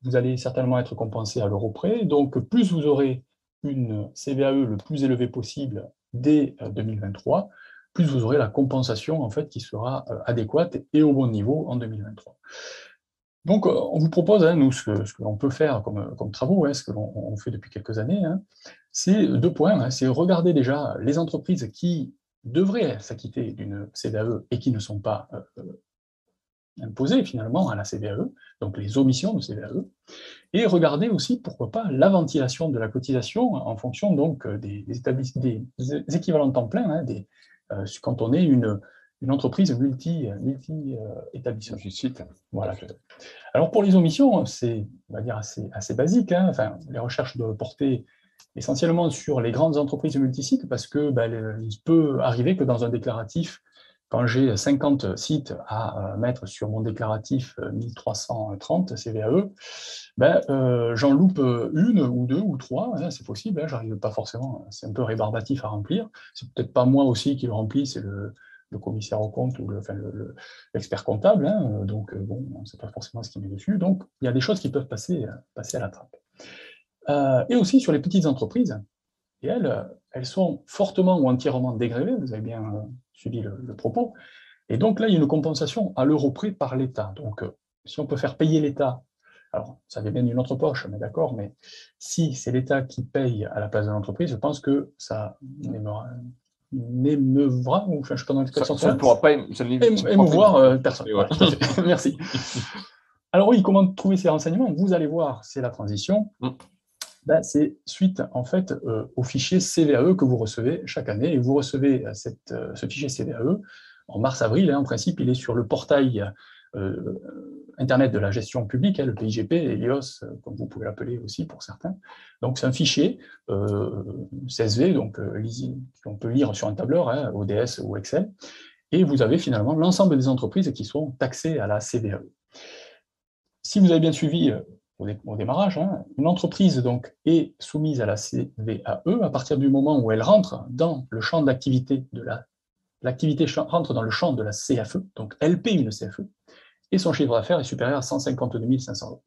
Speaker 4: vous allez certainement être compensé à l'euro près, donc plus vous aurez une CVAE le plus élevée possible dès 2023, plus vous aurez la compensation en fait, qui sera adéquate et au bon niveau en 2023. Donc, on vous propose, nous, ce que l'on peut faire comme travaux, ce que l'on fait depuis quelques années, c'est 2 points. C'est regarder déjà les entreprises qui devraient s'acquitter d'une CVAE et qui ne sont pas imposées finalement à la CVAE, donc les omissions de CVAE, et regarder aussi, pourquoi pas, la ventilation de la cotisation en fonction donc des équivalents temps plein, quand on est une entreprise multi-établissement. Voilà. Alors pour les omissions, c'est, on va dire, assez basique. Les recherches doivent porter essentiellement sur les grandes entreprises multisites parce que il peut arriver que dans un déclaratif, quand j'ai 50 sites à mettre sur mon déclaratif 1330 CVAE, ben, j'en loupe une ou deux ou trois, hein, c'est possible, hein, j'arrive pas forcément, c'est un peu rébarbatif à remplir, c'est peut-être pas moi aussi qui le remplis, c'est le commissaire au compte ou l'expert comptable, hein, donc bon, c'est pas forcément ce qui met dessus, donc il y a des choses qui peuvent passer à la trappe. Et aussi sur les petites entreprises, et elles sont fortement ou entièrement dégrévées, vous avez bien suivi le propos, et donc là, il y a une compensation à l'euro près par l'État. Donc, si on peut faire payer l'État, alors ça vient d'une autre poche, mais d'accord, mais si c'est l'État qui paye à la place de l'entreprise, je pense que ça n'émeuvra, ou je ne sais pas dans l'expression,
Speaker 3: ça ne pourra pas
Speaker 4: émouvoir personne.
Speaker 3: Ouais.
Speaker 4: Voilà, merci. Alors oui, comment trouver ces renseignements? Vous allez voir, c'est la transition. Ben, c'est suite en fait au fichier CVAE que vous recevez chaque année, et vous recevez ce fichier CVAE en mars-avril, hein, en principe il est sur le portail Internet de la gestion publique, hein, le PIGP, Helios, comme vous pouvez l'appeler aussi pour certains. Donc c'est un fichier CSV, donc qu'on peut lire sur un tableur, hein, ODS ou Excel, et vous avez finalement l'ensemble des entreprises qui sont taxées à la CVAE. Si vous avez bien suivi au démarrage, hein, une entreprise donc, est soumise à la CVAE à partir du moment où elle rentre dans le champ d'activité de l'activité rentre dans le champ de la CFE, donc elle paie une CFE, et son chiffre d'affaires est supérieur à 152 500 euros.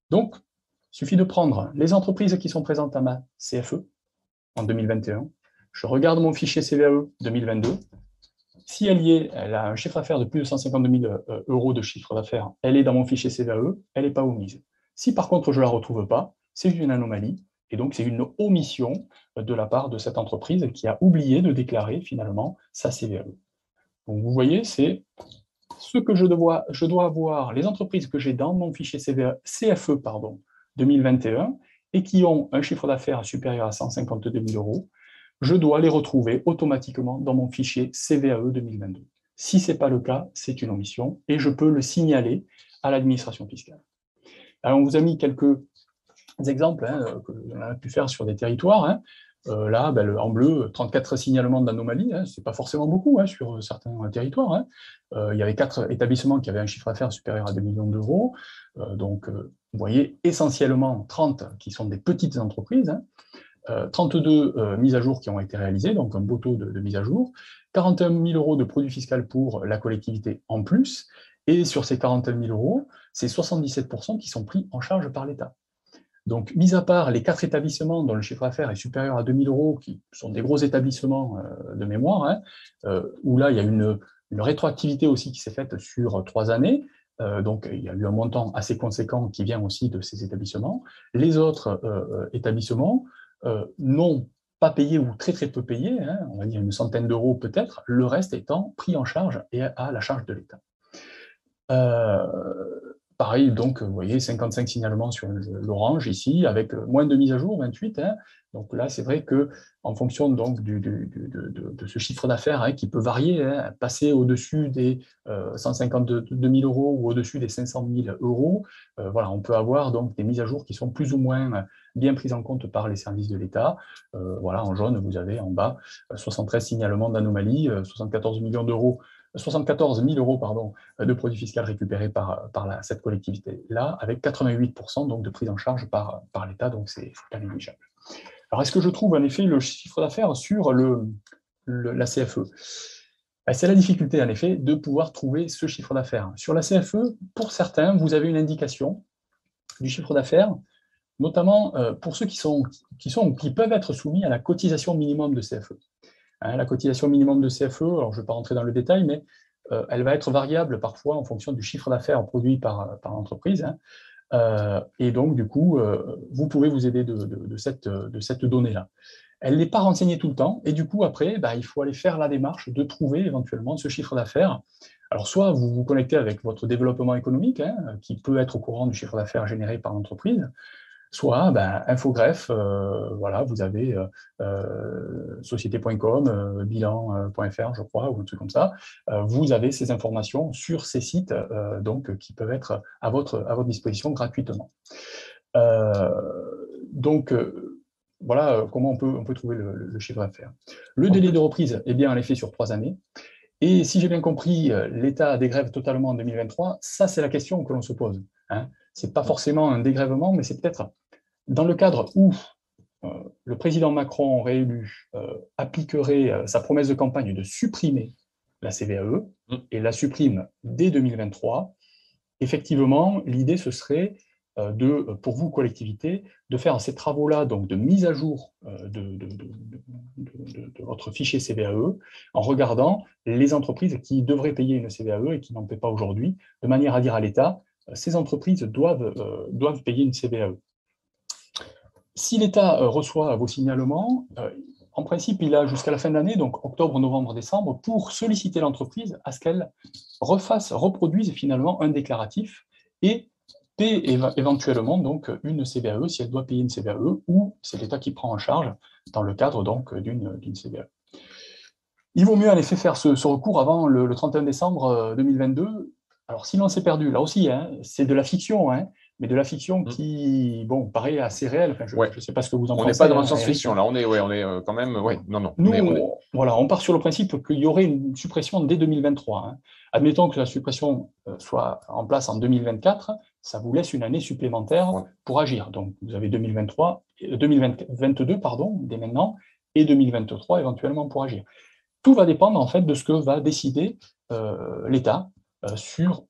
Speaker 4: Donc, il suffit de prendre les entreprises qui sont présentes à ma CFE en 2021, je regarde mon fichier CVAE 2022, si elle a un chiffre d'affaires de plus de 152 000 euros de chiffre d'affaires, elle est dans mon fichier CVAE, elle n'est pas omise. Si par contre je ne la retrouve pas, c'est une anomalie, et donc c'est une omission de la part de cette entreprise qui a oublié de déclarer finalement sa CVAE. Donc vous voyez, c'est ce que je dois avoir, les entreprises que j'ai dans mon fichier CFE 2021 et qui ont un chiffre d'affaires supérieur à 152 000 euros, je dois les retrouver automatiquement dans mon fichier CVAE 2022. Si ce n'est pas le cas, c'est une omission et je peux le signaler à l'administration fiscale. Alors, on vous a mis quelques exemples hein, que l'on a pu faire sur des territoires. Hein. Là, ben, en bleu, 34 signalements d'anomalies, hein, ce n'est pas forcément beaucoup hein, sur certains territoires. Hein. Il y avait 4 établissements qui avaient un chiffre d'affaires supérieur à 2 millions d'euros. Donc, vous voyez, essentiellement 30 qui sont des petites entreprises. Hein. 32 mises à jour qui ont été réalisées, donc un beau taux de mise à jour, 41 000 euros de produit fiscal pour la collectivité en plus, et sur ces 41 000 euros, c'est 77% qui sont pris en charge par l'État. Donc, mis à part les 4 établissements dont le chiffre d'affaires est supérieur à 2 000 euros, qui sont des gros établissements de mémoire, hein, où là, il y a une rétroactivité aussi qui s'est faite sur 3 années, donc il y a eu un montant assez conséquent qui vient aussi de ces établissements. Les autres établissements n'ont pas payé ou très très peu payé, hein, on va dire une centaine d'euros peut-être, le reste étant pris en charge et à la charge de l'État. Pareil, donc, vous voyez, 55 signalements sur l'orange ici, avec moins de mise à jour, 28. Hein. Donc là, c'est vrai qu'en fonction donc, de ce chiffre d'affaires hein, qui peut varier, hein, passer au-dessus des 152 000 euros ou au-dessus des 500 000 euros, voilà, on peut avoir donc, des mises à jour qui sont plus ou moins bien prises en compte par les services de l'État. Voilà, en jaune, vous avez en bas 73 signalements d'anomalies, 74 millions d'euros 74 000 euros pardon, de produits fiscaux récupérés par cette collectivité-là, avec 88% donc, de prise en charge par l'État, donc c'est pas négligeable. Alors, est-ce que je trouve en effet le chiffre d'affaires sur la CFE? C'est la difficulté, en effet, de pouvoir trouver ce chiffre d'affaires. Sur la CFE, pour certains, vous avez une indication du chiffre d'affaires, notamment pour ceux qui peuvent être soumis à la cotisation minimum de CFE. Hein, la cotisation minimum de CFE, alors je ne vais pas rentrer dans le détail, mais elle va être variable parfois en fonction du chiffre d'affaires produit par l'entreprise. Hein, et donc, du coup, vous pouvez vous aider de cette donnée-là. Elle n'est pas renseignée tout le temps, et du coup, après, il faut aller faire la démarche de trouver éventuellement ce chiffre d'affaires. Alors, soit vous vous connectez avec votre développement économique, hein, qui peut être au courant du chiffre d'affaires généré par l'entreprise, soit Infogreffe, voilà, vous avez société.com, bilan.fr, je crois, ou un truc comme ça. Vous avez ces informations sur ces sites donc, qui peuvent être à votre disposition gratuitement. Donc, voilà comment on peut trouver le chiffre d'affaires. Le délai de reprise est bien en effet sur 3 années. Et si j'ai bien compris, l'État dégrève totalement en 2023. Ça, c'est la question que l'on se pose. Hein. Ce n'est pas forcément un dégrèvement, mais c'est peut-être dans le cadre où le président Macron réélu appliquerait sa promesse de campagne de supprimer la CVAE et la supprime dès 2023. Effectivement, l'idée, ce serait pour vous, collectivités, de faire ces travaux-là, donc de mise à jour de votre fichier CVAE, en regardant les entreprises qui devraient payer une CVAE et qui n'en paient pas aujourd'hui, de manière à dire à l'État, ces entreprises doivent payer une CVAE. Si l'État reçoit vos signalements, en principe, il a jusqu'à la fin de l'année, donc octobre, novembre, décembre, pour solliciter l'entreprise à ce qu'elle reproduise finalement un déclaratif et paie éventuellement donc une CVAE si elle doit payer une CVAE ou c'est l'État qui prend en charge dans le cadre donc d'une CVAE. Il vaut mieux en effet faire ce recours avant le 31 décembre 2022. Alors si l'on s'est perdu, là aussi, hein, c'est de la fiction, hein, mais de la fiction qui, bon, paraît assez réelle. Enfin, je ne sais pas ce que vous en pensez.
Speaker 3: On n'est pas dans la science-fiction, là. On est quand même, non.
Speaker 4: Nous, voilà, on part sur le principe qu'il y aurait une suppression dès 2023. Hein. Admettons que la suppression soit en place en 2024, ça vous laisse une année supplémentaire pour agir. Donc, vous avez 2022, pardon, dès maintenant, et 2023 éventuellement pour agir. Tout va dépendre, en fait, de ce que va décider l'État sur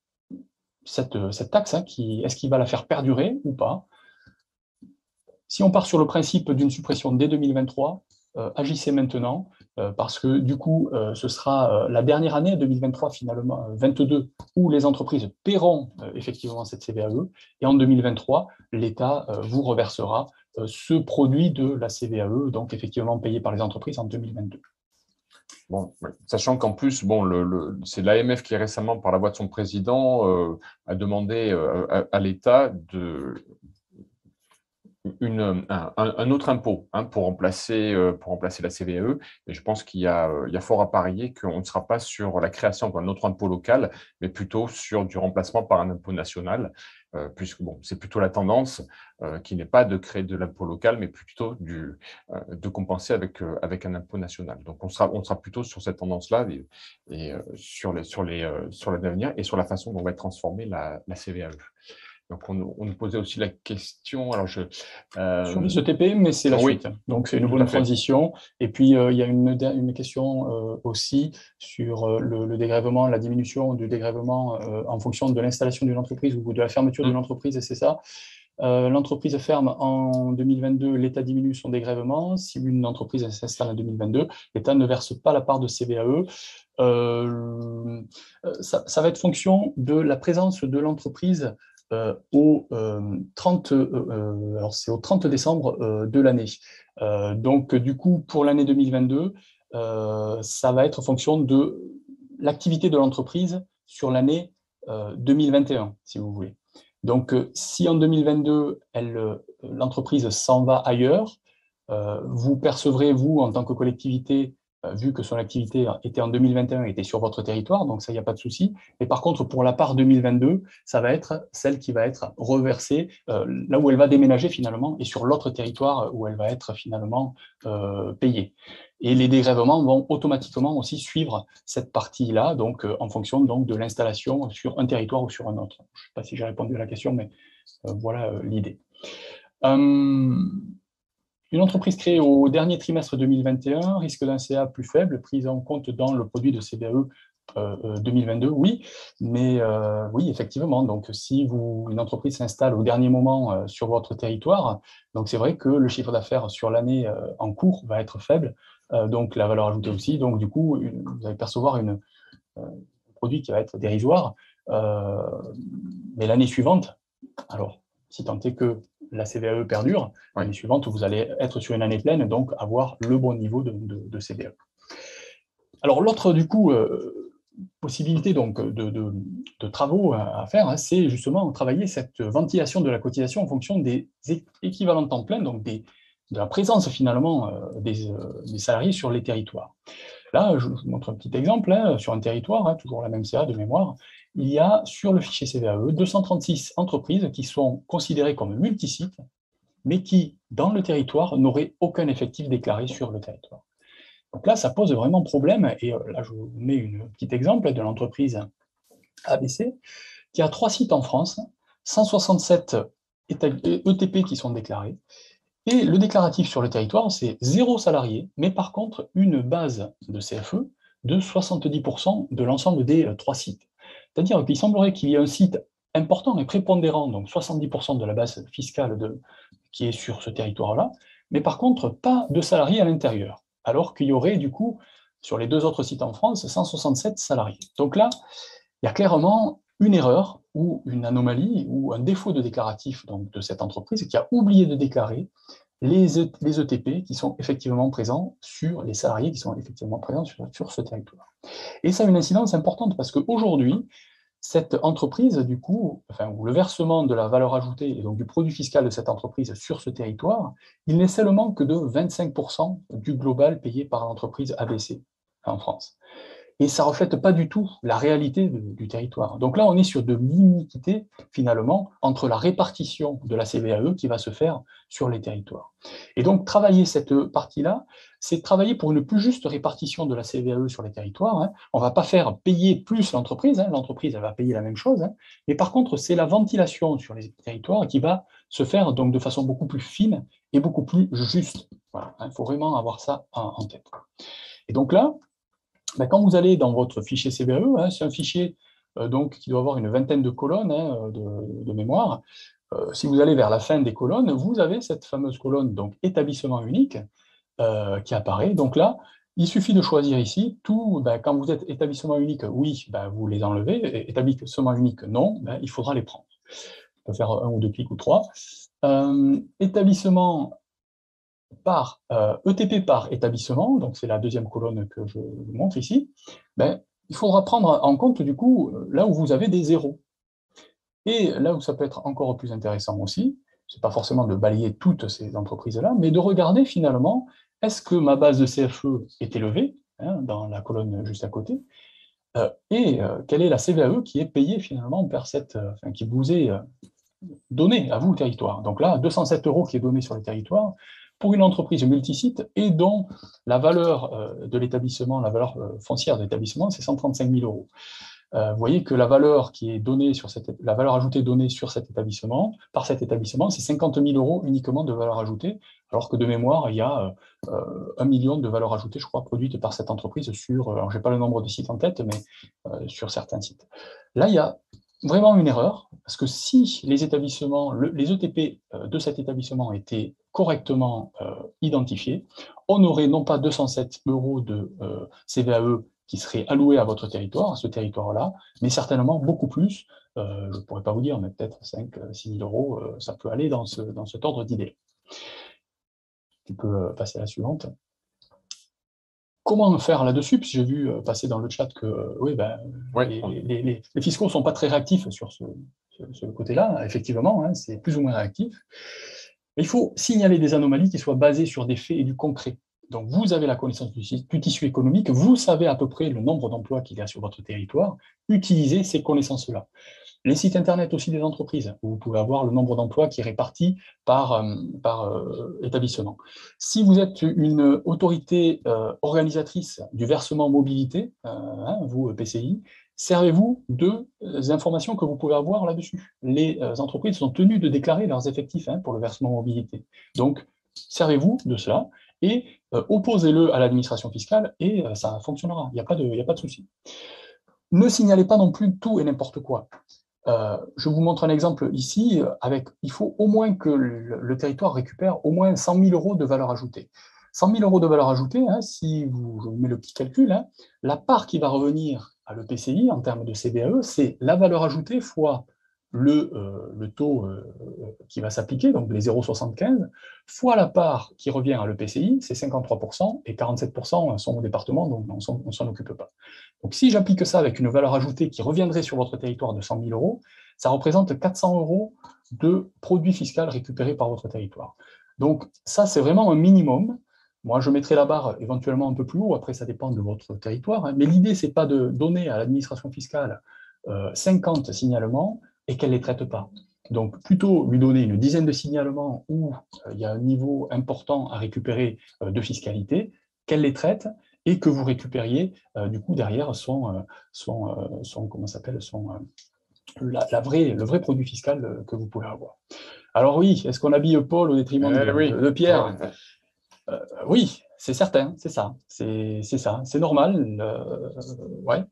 Speaker 4: cette taxe, hein, est-ce qu'il va la faire perdurer ou pas? Si on part sur le principe d'une suppression dès 2023, agissez maintenant, parce que du coup, ce sera la dernière année, 2023 finalement, 22, où les entreprises paieront effectivement cette CVAE, et en 2023, l'État vous reversera ce produit de la CVAE, donc effectivement payé par les entreprises en 2022.
Speaker 3: Bon, sachant qu'en plus, c'est l'AMF qui récemment, par la voix de son président, a demandé à l'État un autre impôt pour remplacer la CVAE. Et je pense qu'il y a fort à parier qu'on ne sera pas sur la création d'un autre impôt local, mais plutôt sur du remplacement par un impôt national, puisque c'est plutôt la tendance qui n'est pas de créer de l'impôt local, mais plutôt de compenser avec un impôt national. Donc on sera plutôt sur cette tendance-là et sur l'avenir et sur la façon dont va être transformée la CVAE. Donc, on nous posait aussi la question. Alors
Speaker 4: sur les ETP, mais c'est la suite. Donc, c'est une bonne transition. Et puis, il y a une question aussi sur le dégrèvement, la diminution du dégrèvement en fonction de l'installation d'une entreprise ou de la fermeture d'une entreprise, et c'est ça. L'entreprise ferme en 2022, l'État diminue son dégrèvement. Si une entreprise s'installe en 2022, l'État ne verse pas la part de CVAE. Ça va être fonction de la présence de l'entreprise au 30 décembre de l'année. Donc, du coup, pour l'année 2022, ça va être fonction de l'activité de l'entreprise sur l'année 2021, si vous voulez. Donc, si en 2022, l'entreprise s'en va ailleurs, vous percevrez, vous, en tant que collectivité, vu que son activité était en 2021 et était sur votre territoire, donc ça, il n'y a pas de souci. Mais par contre, pour la part 2022, ça va être celle qui va être reversée là où elle va déménager finalement et sur l'autre territoire où elle va être finalement payée. Et les dégrèvements vont automatiquement aussi suivre cette partie-là, donc en fonction donc, de l'installation sur un territoire ou sur un autre. Je ne sais pas si j'ai répondu à la question, mais voilà l'idée. Une entreprise créée au dernier trimestre 2021 risque d'un CA plus faible, prise en compte dans le produit de CVAE 2022, oui, mais oui, effectivement, donc si une entreprise s'installe au dernier moment sur votre territoire, donc c'est vrai que le chiffre d'affaires sur l'année en cours va être faible, donc la valeur ajoutée aussi, donc du coup, vous allez percevoir un produit qui va être dérisoire, mais l'année suivante, alors, si tant est que la CVAE perdure, l'année suivante, vous allez être sur une année pleine, donc avoir le bon niveau de CVAE. Alors, l'autre, du coup, possibilité donc, de travaux à faire, hein, c'est justement travailler cette ventilation de la cotisation en fonction des équivalents temps plein, donc de la présence finalement des salariés sur les territoires. Là, je vous montre un petit exemple, hein, sur un territoire, hein, toujours la même CA de mémoire, il y a sur le fichier CVAE 236 entreprises qui sont considérées comme multisites, mais qui, dans le territoire, n'auraient aucun effectif déclaré sur le territoire. Donc là, ça pose vraiment problème. Et là, je vous mets un petit exemple de l'entreprise ABC, qui a 3 sites en France, 167 ETP qui sont déclarés. Et le déclaratif sur le territoire, c'est 0 salarié, mais par contre, une base de CFE de 70% de l'ensemble des 3 sites. C'est-à-dire qu'il semblerait qu'il y ait un site important et prépondérant, donc 70% de la base fiscale qui est sur ce territoire-là, mais par contre, pas de salariés à l'intérieur, alors qu'il y aurait du coup, sur les 2 autres sites en France, 167 salariés. Donc là, il y a clairement une erreur ou une anomalie ou un défaut de déclaratif donc, de cette entreprise qui a oublié de déclarer les ETP qui sont effectivement présents sur les salariés qui sont effectivement présents sur ce territoire. Et ça a une incidence importante parce qu'aujourd'hui, cette entreprise, du coup, ou le versement de la valeur ajoutée et donc du produit fiscal de cette entreprise sur ce territoire, il n'est seulement que de 25% du global payé par l'entreprise ABC en France. Et ça ne reflète pas du tout la réalité du territoire. Donc là, on est sur de l'iniquité, finalement, entre la répartition de la CVAE qui va se faire sur les territoires. Et donc, travailler cette partie-là, c'est travailler pour une plus juste répartition de la CVAE sur les territoires. On ne va pas faire payer plus l'entreprise, l'entreprise elle va payer la même chose, mais par contre, c'est la ventilation sur les territoires qui va se faire donc, de façon beaucoup plus fine et beaucoup plus juste. Voilà, il faut vraiment avoir ça en tête. Et donc là, quand vous allez dans votre fichier CVAE, c'est un fichier donc, qui doit avoir une vingtaine de colonnes de mémoire. Si vous allez vers la fin des colonnes, vous avez cette fameuse colonne donc, établissement unique qui apparaît. Donc là, il suffit de choisir ici, quand vous êtes établissement unique, oui, vous les enlevez, établissement unique, non, il faudra les prendre. On peut faire 1 ou 2 clics ou 3. Établissement par ETP par établissement, donc c'est la deuxième colonne que je vous montre ici, il faudra prendre en compte du coup là où vous avez des zéros. Et là où ça peut être encore plus intéressant aussi, c'est pas forcément de balayer toutes ces entreprises-là, mais de regarder finalement, est-ce que ma base de CFE est élevée, dans la colonne juste à côté, et quelle est la CVAE qui est payée finalement par qui vous est donnée à vous au territoire. Donc là, 207 € qui est donné sur le territoire, pour une entreprise multisite et dont la valeur de l'établissement, la valeur foncière de l'établissement, c'est 135 000 €. Vous voyez que la valeur qui est donnée la valeur ajoutée donnée sur cet établissement, par cet établissement, c'est 50 000 € uniquement de valeur ajoutée, alors que de mémoire, il y a 1 million de valeurs ajoutées, je crois, produites par cette entreprise sur, alors je n'ai pas le nombre de sites en tête, mais sur certains sites. Là, il y a vraiment une erreur, parce que si les établissements, les ETP de cet établissement étaient correctement identifiés, on aurait non pas 207 € de CVAE qui seraient alloués à votre territoire, à ce territoire-là, mais certainement beaucoup plus, je ne pourrais pas vous dire, mais peut-être 5-6 000 €, ça peut aller dans cet ordre d'idée. Tu peux passer à la suivante. Comment faire là-dessus? Puis j'ai vu passer dans le chat que les fiscaux ne sont pas très réactifs sur ce côté-là. Effectivement, c'est plus ou moins réactif. Mais il faut signaler des anomalies qui soient basées sur des faits et du concret. Donc vous avez la connaissance du tissu économique, vous savez à peu près le nombre d'emplois qu'il y a sur votre territoire, utilisez ces connaissances-là. Les sites internet aussi des entreprises, où vous pouvez avoir le nombre d'emplois qui est réparti par établissement. Si vous êtes une autorité organisatrice du versement mobilité, vous, PCI, servez-vous des informations que vous pouvez avoir là-dessus. Les entreprises sont tenues de déclarer leurs effectifs pour le versement mobilité. Donc, servez-vous de cela et opposez-le à l'administration fiscale et ça fonctionnera. Il n'y a pas de souci. Ne signalez pas non plus tout et n'importe quoi. Je vous montre un exemple ici, il faut au moins que le territoire récupère au moins 100 000 € de valeur ajoutée. 100 000 € de valeur ajoutée, si je vous mets le petit calcul, la part qui va revenir à l'EPCI en termes de CVAE, c'est la valeur ajoutée fois le taux qui va s'appliquer, donc les 0,75, fois la part qui revient à l'EPCI, c'est 53%, et 47% sont au département, donc on ne s'en occupe pas. Donc si j'applique ça avec une valeur ajoutée qui reviendrait sur votre territoire de 100 000 €, ça représente 400 € de produit fiscal récupéré par votre territoire. Donc ça, c'est vraiment un minimum. Moi, je mettrai la barre éventuellement un peu plus haut, après ça dépend de votre territoire, mais l'idée, ce n'est pas de donner à l'administration fiscale 50 signalements et qu'elle ne les traite pas. Donc, plutôt lui donner une dizaine de signalements où il y a un niveau important à récupérer de fiscalité, qu'elle les traite et que vous récupériez du coup derrière comment ça s'appelle, le vrai produit fiscal que vous pouvez avoir. Alors oui, est-ce qu'on habille Paul au détriment de Pierre? Oui, c'est certain, c'est ça, c'est normal, ouais.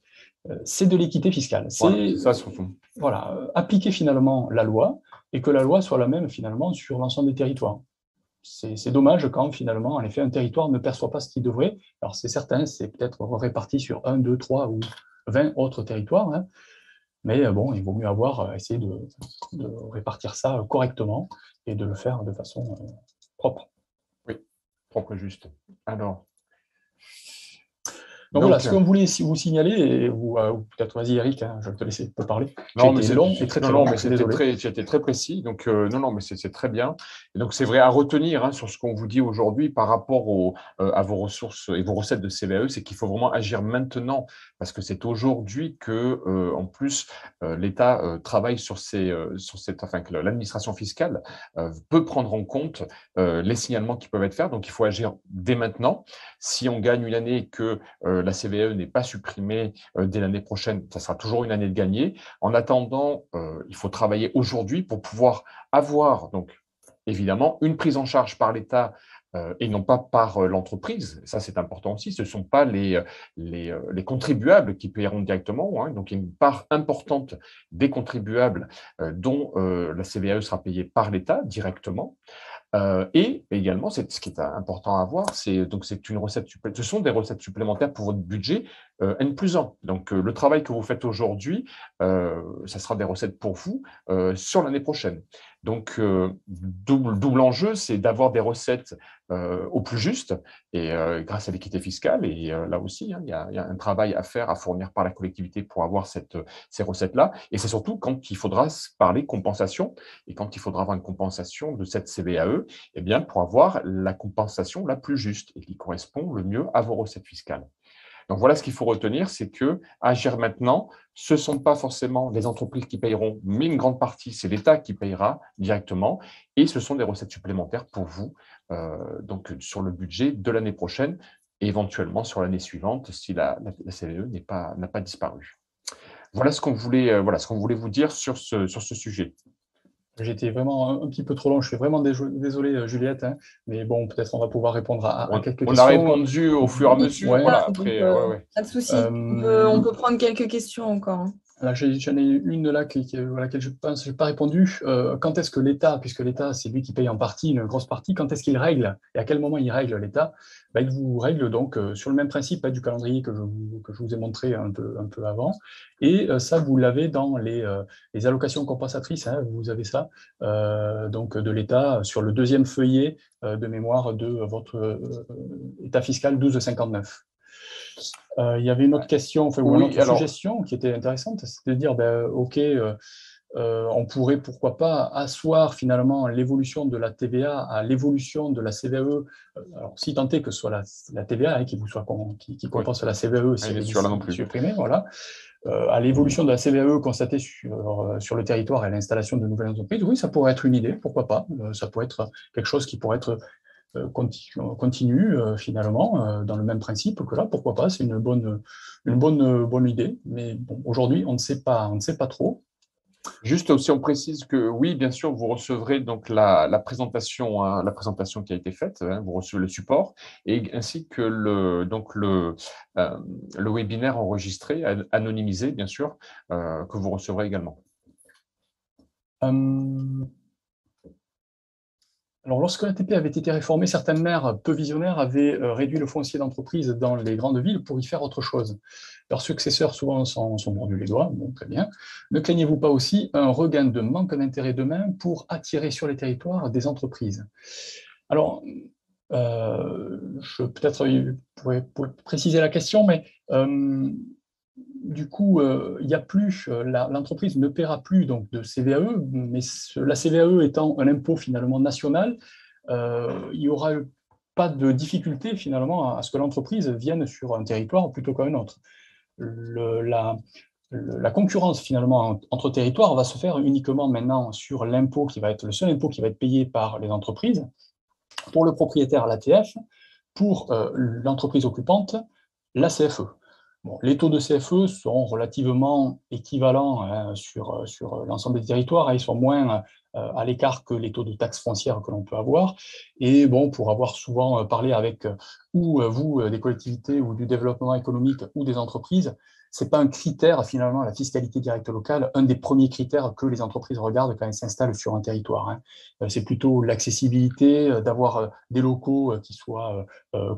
Speaker 4: C'est de l'équité fiscale.
Speaker 3: C'est ça surtout.
Speaker 4: Voilà, appliquer finalement la loi et que la loi soit la même finalement sur l'ensemble des territoires. C'est dommage quand finalement, en effet, un territoire ne perçoit pas ce qu'il devrait. Alors c'est certain, c'est peut-être réparti sur 1, 2, 3 ou 20 autres territoires, hein, mais bon, il vaut mieux essayer de répartir ça correctement et de le faire de façon propre.
Speaker 3: Oui, propre et juste. Alors.
Speaker 4: Donc voilà, ce qu'on voulait vous signaler, et ou peut-être vas-y Eric, hein, je vais te laisser parler.
Speaker 3: Non, mais
Speaker 4: c'est long et très long.
Speaker 3: Mais c'était très précis, donc non, mais c'est très bien. Et donc c'est vrai à retenir hein, sur ce qu'on vous dit aujourd'hui par rapport à vos ressources et vos recettes de CVAE, c'est qu'il faut vraiment agir maintenant, parce que c'est aujourd'hui que, en plus, l'État travaille sur enfin que l'administration fiscale peut prendre en compte les signalements qui peuvent être faits. Donc il faut agir dès maintenant. Si on gagne une année et que la CVAE n'est pas supprimée dès l'année prochaine, ça sera toujours une année de gagner. En attendant, il faut travailler aujourd'hui pour pouvoir avoir, donc, évidemment, une prise en charge par l'État et non pas par l'entreprise. Ça, c'est important aussi. Ce ne sont pas les contribuables qui paieront directement. Hein. Donc, il y a une part importante des contribuables dont la CVAE sera payée par l'État directement. Et également, ce qui est important à voir, ce sont des recettes supplémentaires pour votre budget N+1. Donc, le travail que vous faites aujourd'hui, ça sera des recettes pour vous sur l'année prochaine. Donc, double enjeu, c'est d'avoir des recettes au plus juste et grâce à l'équité fiscale. Et là aussi, hein, il y a un travail à faire, à fournir par la collectivité pour avoir ces recettes-là. Et c'est surtout quand il faudra parler compensation et quand il faudra avoir une compensation de cette CVAE, eh bien, pour avoir la compensation la plus juste et qui correspond le mieux à vos recettes fiscales. Donc voilà ce qu'il faut retenir, c'est que agir maintenant, ce ne sont pas forcément les entreprises qui paieront, mais une grande partie, c'est l'État qui payera directement, et ce sont des recettes supplémentaires pour vous, donc sur le budget de l'année prochaine, et éventuellement sur l'année suivante, si la CVAE n'a pas disparu. Voilà ce qu'on voulait vous dire sur ce sujet.
Speaker 4: J'étais vraiment un petit peu trop long, je suis vraiment désolé Juliette, hein, mais bon, peut-être on va pouvoir répondre à quelques questions.
Speaker 3: On a répondu au fur et à mesure,
Speaker 1: Ouais,
Speaker 3: voilà, après,
Speaker 1: pas de souci, on peut prendre quelques questions encore. Hein.
Speaker 4: Là, j'en ai une là à laquelle je pense je n'ai pas répondu. Quand est-ce que l'État, puisque l'État, c'est lui qui paye en partie, une grosse partie, quand est-ce qu'il règle et à quel moment il règle l'État? Il vous règle donc sur le même principe du calendrier que je vous ai montré un peu avant. Et ça, vous l'avez dans les allocations compensatrices, hein, vous avez ça, donc de l'État sur le deuxième feuillet de mémoire de votre état fiscal 1259. Il y avait une autre question, ou une autre suggestion qui était intéressante, c'est de dire, OK, on pourrait, pourquoi pas, asseoir finalement l'évolution de la TVA à l'évolution de la CVAE, alors si tant est que ce soit la TVA hein, qui compense la CVAE si elle est supprimée, voilà, à l'évolution de la CVAE constatée sur le territoire et à l'installation de nouvelles entreprises, oui, ça pourrait être une idée, pourquoi pas, ça pourrait être quelque chose qui pourrait être continue finalement dans le même principe que là, pourquoi pas, c'est une bonne idée, mais bon, aujourd'hui on ne sait pas trop.
Speaker 3: Juste aussi, on précise que oui, bien sûr, vous recevrez donc la présentation, hein, la présentation qui a été faite, hein, vous recevez le support, et ainsi que le webinaire enregistré, anonymisé, bien sûr, que vous recevrez également.
Speaker 4: Alors, lorsque l'ATP avait été réformé, certains maires peu visionnaires avaient réduit le foncier d'entreprise dans les grandes villes pour y faire autre chose. Leurs successeurs, souvent, sont mordus les doigts, bon, très bien. Ne craignez-vous pas aussi un regain de manque d'intérêt demain pour attirer sur les territoires des entreprises? Alors, peut-être pourrais préciser la question, mais du coup, il n'y a plus, l'entreprise ne paiera plus donc, de CVAE, mais la CVAE étant un impôt finalement national, il n'y aura pas de difficulté finalement à ce que l'entreprise vienne sur un territoire plutôt qu'un autre. La concurrence finalement entre territoires va se faire uniquement maintenant sur l'impôt qui va être le seul impôt qui va être payé par les entreprises, pour le propriétaire l'ATF, pour l'entreprise occupante, la CFE. Bon, les taux de CFE sont relativement équivalents hein, sur l'ensemble des territoires. Hein, ils sont moins à l'écart que les taux de taxes foncières que l'on peut avoir. Et bon, pour avoir souvent parlé avec ou vous, des collectivités ou du développement économique ou des entreprises, c'est pas un critère, finalement, la fiscalité directe locale, un des premiers critères que les entreprises regardent quand elles s'installent sur un territoire. Hein. C'est plutôt l'accessibilité, d'avoir des locaux qui soient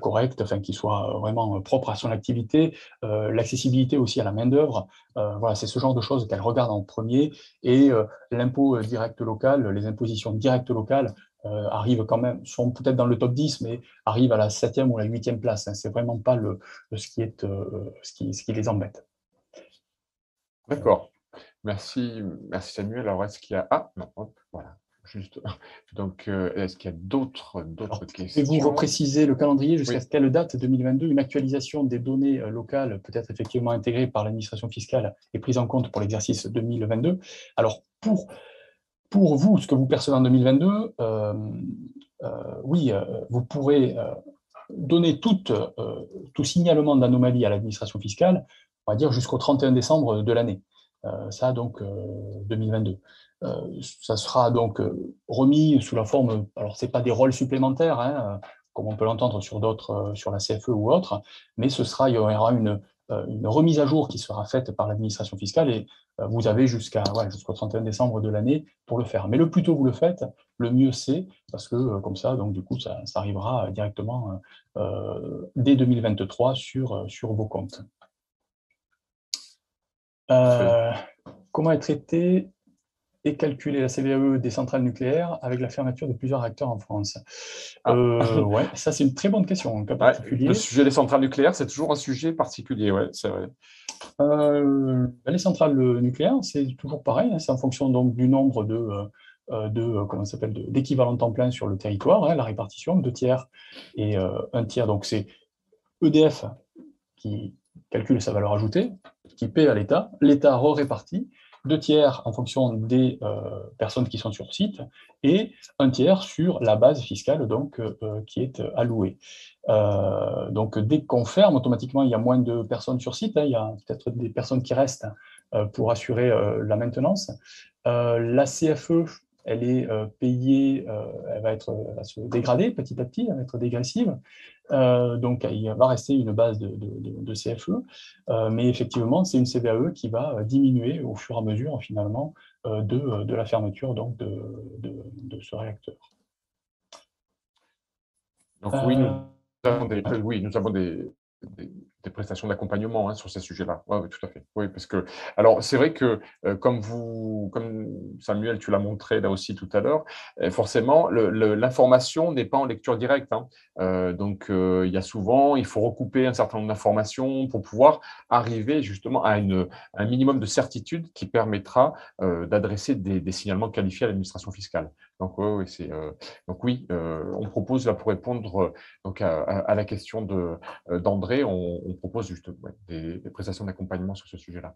Speaker 4: corrects, enfin, qui soient vraiment propres à son activité, l'accessibilité aussi à la main-d'œuvre. Voilà, c'est ce genre de choses qu'elles regardent en premier. Et l'impôt direct local, les impositions directes locales, arrivent quand même, sont peut-être dans le top 10, mais arrivent à la 7e ou la 8e place. Hein. C'est vraiment pas ce qui les embête.
Speaker 3: D'accord. Merci Samuel. Alors, est-ce qu'il y a… Ah, non, hop, voilà. Juste. Donc, est-ce qu'il y a d'autres questions?
Speaker 4: Pouvez-vous repréciser le calendrier jusqu'à quelle date 2022? Une actualisation des données locales peut être effectivement intégrée par l'administration fiscale et prise en compte pour l'exercice 2022. Alors, pour vous, ce que vous percevez en 2022, oui, vous pourrez donner tout signalement d'anomalie à l'administration fiscale, on va dire jusqu'au 31 décembre de l'année. Ça, donc, 2022. Ça sera donc remis sous la forme, alors c'est pas des rôles supplémentaires, hein, comme on peut l'entendre sur d'autres, sur la CFE ou autre, mais il y aura une remise à jour qui sera faite par l'administration fiscale et vous avez jusqu'au 31 décembre de l'année pour le faire. Mais le plus tôt vous le faites, le mieux c'est, parce que comme ça, donc du coup, ça arrivera directement dès 2023 sur vos comptes. Comment est traitée et calculer la CVAE des centrales nucléaires avec la fermeture de plusieurs réacteurs en France? Ouais, ça c'est une très bonne question, en cas particulier.
Speaker 3: Le sujet des centrales nucléaires, c'est toujours un sujet particulier, ouais, c'est vrai.
Speaker 4: Les centrales nucléaires, c'est toujours pareil, hein, c'est en fonction donc du nombre d'équivalents temps plein sur le territoire, hein, la répartition, 2 tiers et 1 tiers, donc c'est EDF qui calcule sa valeur ajoutée, qui paie à l'État, l'État répartit, 2 tiers en fonction des personnes qui sont sur site, et 1 tiers sur la base fiscale donc, qui est allouée. Donc dès qu'on ferme, automatiquement, il y a moins de personnes sur site, hein, il y a peut-être des personnes qui restent pour assurer la maintenance. La CFE, elle est payée, elle va se dégrader petit à petit, elle va être dégressive. Donc, il va rester une base de CFE, mais effectivement, c'est une CVAE qui va diminuer au fur et à mesure, finalement, de la fermeture donc, de ce réacteur.
Speaker 3: Donc, oui, nous avons des prestations d'accompagnement hein, sur ces sujets-là. Oui, tout à fait. Oui, parce que, alors, c'est vrai que, comme Samuel, tu l'as montré là aussi tout à l'heure, forcément, l'information n'est pas en lecture directe. Hein. Donc, il faut recouper un certain nombre d'informations pour pouvoir arriver justement à un minimum de certitude qui permettra d'adresser des signalements qualifiés à l'administration fiscale. Donc, oui, on propose là pour répondre donc à la question d'André, on propose juste des prestations d'accompagnement sur ce sujet-là.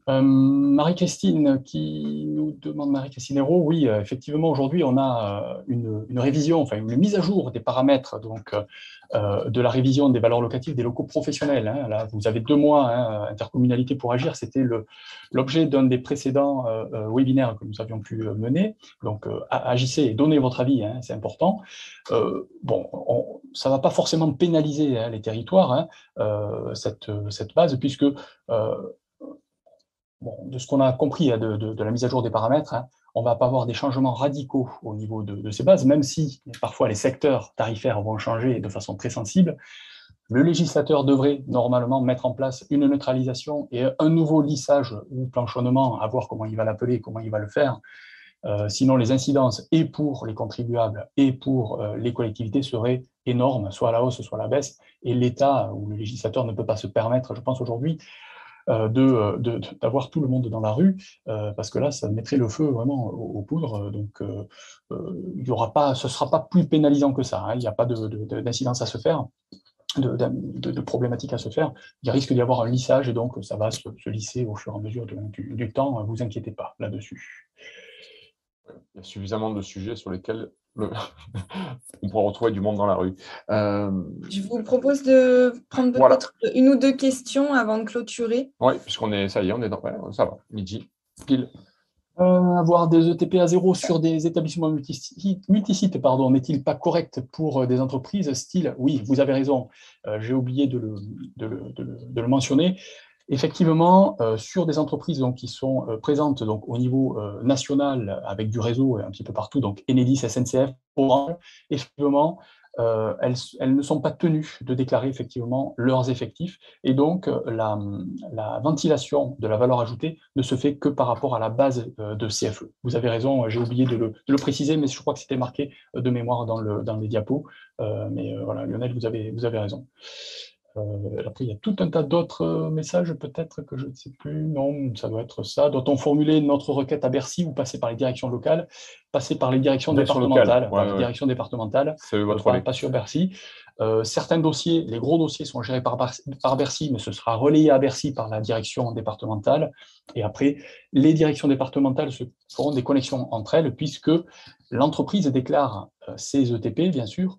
Speaker 4: Marie-Christine qui nous demande, Marie-Christine Hérault, oui, effectivement, aujourd'hui, on a une révision, enfin une mise à jour des paramètres donc, de la révision des valeurs locatives des locaux professionnels. Hein. Là, vous avez 2 mois, hein, intercommunalité pour agir, c'était l'objet d'un des précédents webinaires que nous avions pu mener. Donc, agissez et donnez votre avis, hein, c'est important. Bon, ça ne va pas forcément pénaliser hein, les territoires, hein, cette base, puisque de ce qu'on a compris hein, de la mise à jour des paramètres, hein, on ne va pas avoir des changements radicaux au niveau de ces bases, même si parfois les secteurs tarifaires vont changer de façon très sensible. Le législateur devrait normalement mettre en place une neutralisation et un nouveau lissage ou planchonnement, à voir comment il va l'appeler, comment il va le faire. Sinon, les incidences et pour les contribuables et pour les collectivités seraient énormes, soit à la hausse, soit à la baisse, et l'État ou le législateur ne peut pas se permettre, je pense aujourd'hui, d'avoir tout le monde dans la rue, parce que là, ça mettrait le feu vraiment aux poudres. Donc, il y aura pas, ce ne sera pas plus pénalisant que ça. Hein, il n'y a pas d'incidence à se faire, de problématiques à se faire. Il risque d'y avoir un lissage et donc ça va se lisser au fur et à mesure du temps. Vous inquiétez pas là-dessus.
Speaker 3: Il y a suffisamment de sujets sur lesquels on pourrez retrouver du monde dans la rue.
Speaker 1: Je vous propose de prendre peut-être une ou deux questions avant de clôturer.
Speaker 3: Oui, puisqu'on est, ça y est, on est dans, ça va, midi, pile.
Speaker 4: Avoir des ETP à zéro sur des établissements multisites, n'est-il pas correct pour des entreprises style? Oui, vous avez raison, j'ai oublié de le mentionner. Effectivement, sur des entreprises donc, qui sont présentes donc, au niveau national avec du réseau un petit peu partout, donc Enedis, SNCF, Orange, effectivement, elles ne sont pas tenues de déclarer effectivement leurs effectifs et donc la ventilation de la valeur ajoutée ne se fait que par rapport à la base de CFE. Vous avez raison, j'ai oublié de le préciser, mais je crois que c'était marqué de mémoire dans les diapos. Mais voilà, Lionel, vous avez raison. Après, il y a tout un tas d'autres messages, peut-être que je ne sais plus. Non, ça doit être ça. Doit-on formuler notre requête à Bercy ou passer par les directions locales? Passer par les directions départementales. Directions départementales, pas sur Bercy. Certains dossiers, les gros dossiers sont gérés par Bercy, mais ce sera relayé à Bercy par la direction départementale. Et après, les directions départementales se feront des connexions entre elles, puisque l'entreprise déclare ses ETP, bien sûr,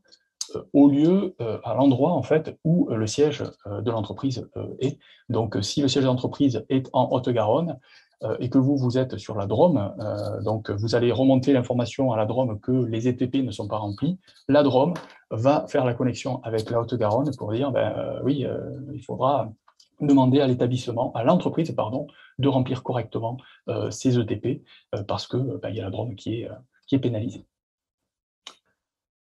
Speaker 4: au lieu, à l'endroit en fait où le siège de l'entreprise est. Donc, si le siège de l'entreprise est en Haute-Garonne et que vous êtes sur la Drôme, donc vous allez remonter l'information à la Drôme que les ETP ne sont pas remplis. La Drôme va faire la connexion avec la Haute-Garonne pour dire, oui, il faudra demander à l'établissement, à l'entreprise, pardon, de remplir correctement ses ETP parce que il y a la Drôme qui est pénalisée.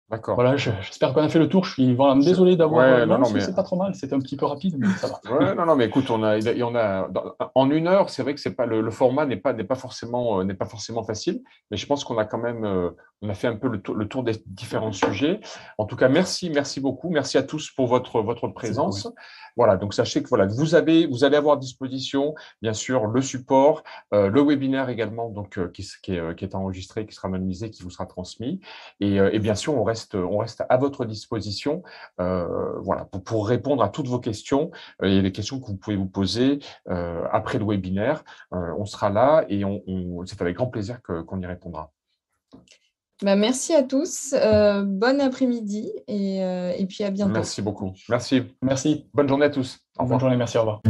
Speaker 3: D'accord.
Speaker 4: Voilà, j'espère qu'on a fait le tour. Je suis désolé d'avoir.
Speaker 3: Mais
Speaker 4: c'est pas trop mal. C'était un petit peu rapide, mais ça va.
Speaker 3: Ouais, mais écoute, on a en 1 heure. C'est vrai que c'est pas le format n'est pas forcément facile, mais je pense qu'on a quand même on a fait un peu le tour des différents sujets. En tout cas, merci beaucoup, merci à tous pour votre présence. Voilà, donc sachez que vous allez avoir à disposition bien sûr le support, le webinaire également, donc qui est enregistré, qui sera anonymisé, qui vous sera transmis, et bien sûr on reste à votre disposition, pour répondre à toutes vos questions et les questions que vous pouvez vous poser après le webinaire. On sera là et c'est avec grand plaisir qu'on y répondra.
Speaker 1: Merci à tous, bon après-midi et puis à bientôt.
Speaker 3: Merci beaucoup. Merci.
Speaker 4: Merci.
Speaker 3: Bonne journée à tous.
Speaker 4: Au revoir. Bonne journée, merci, au revoir.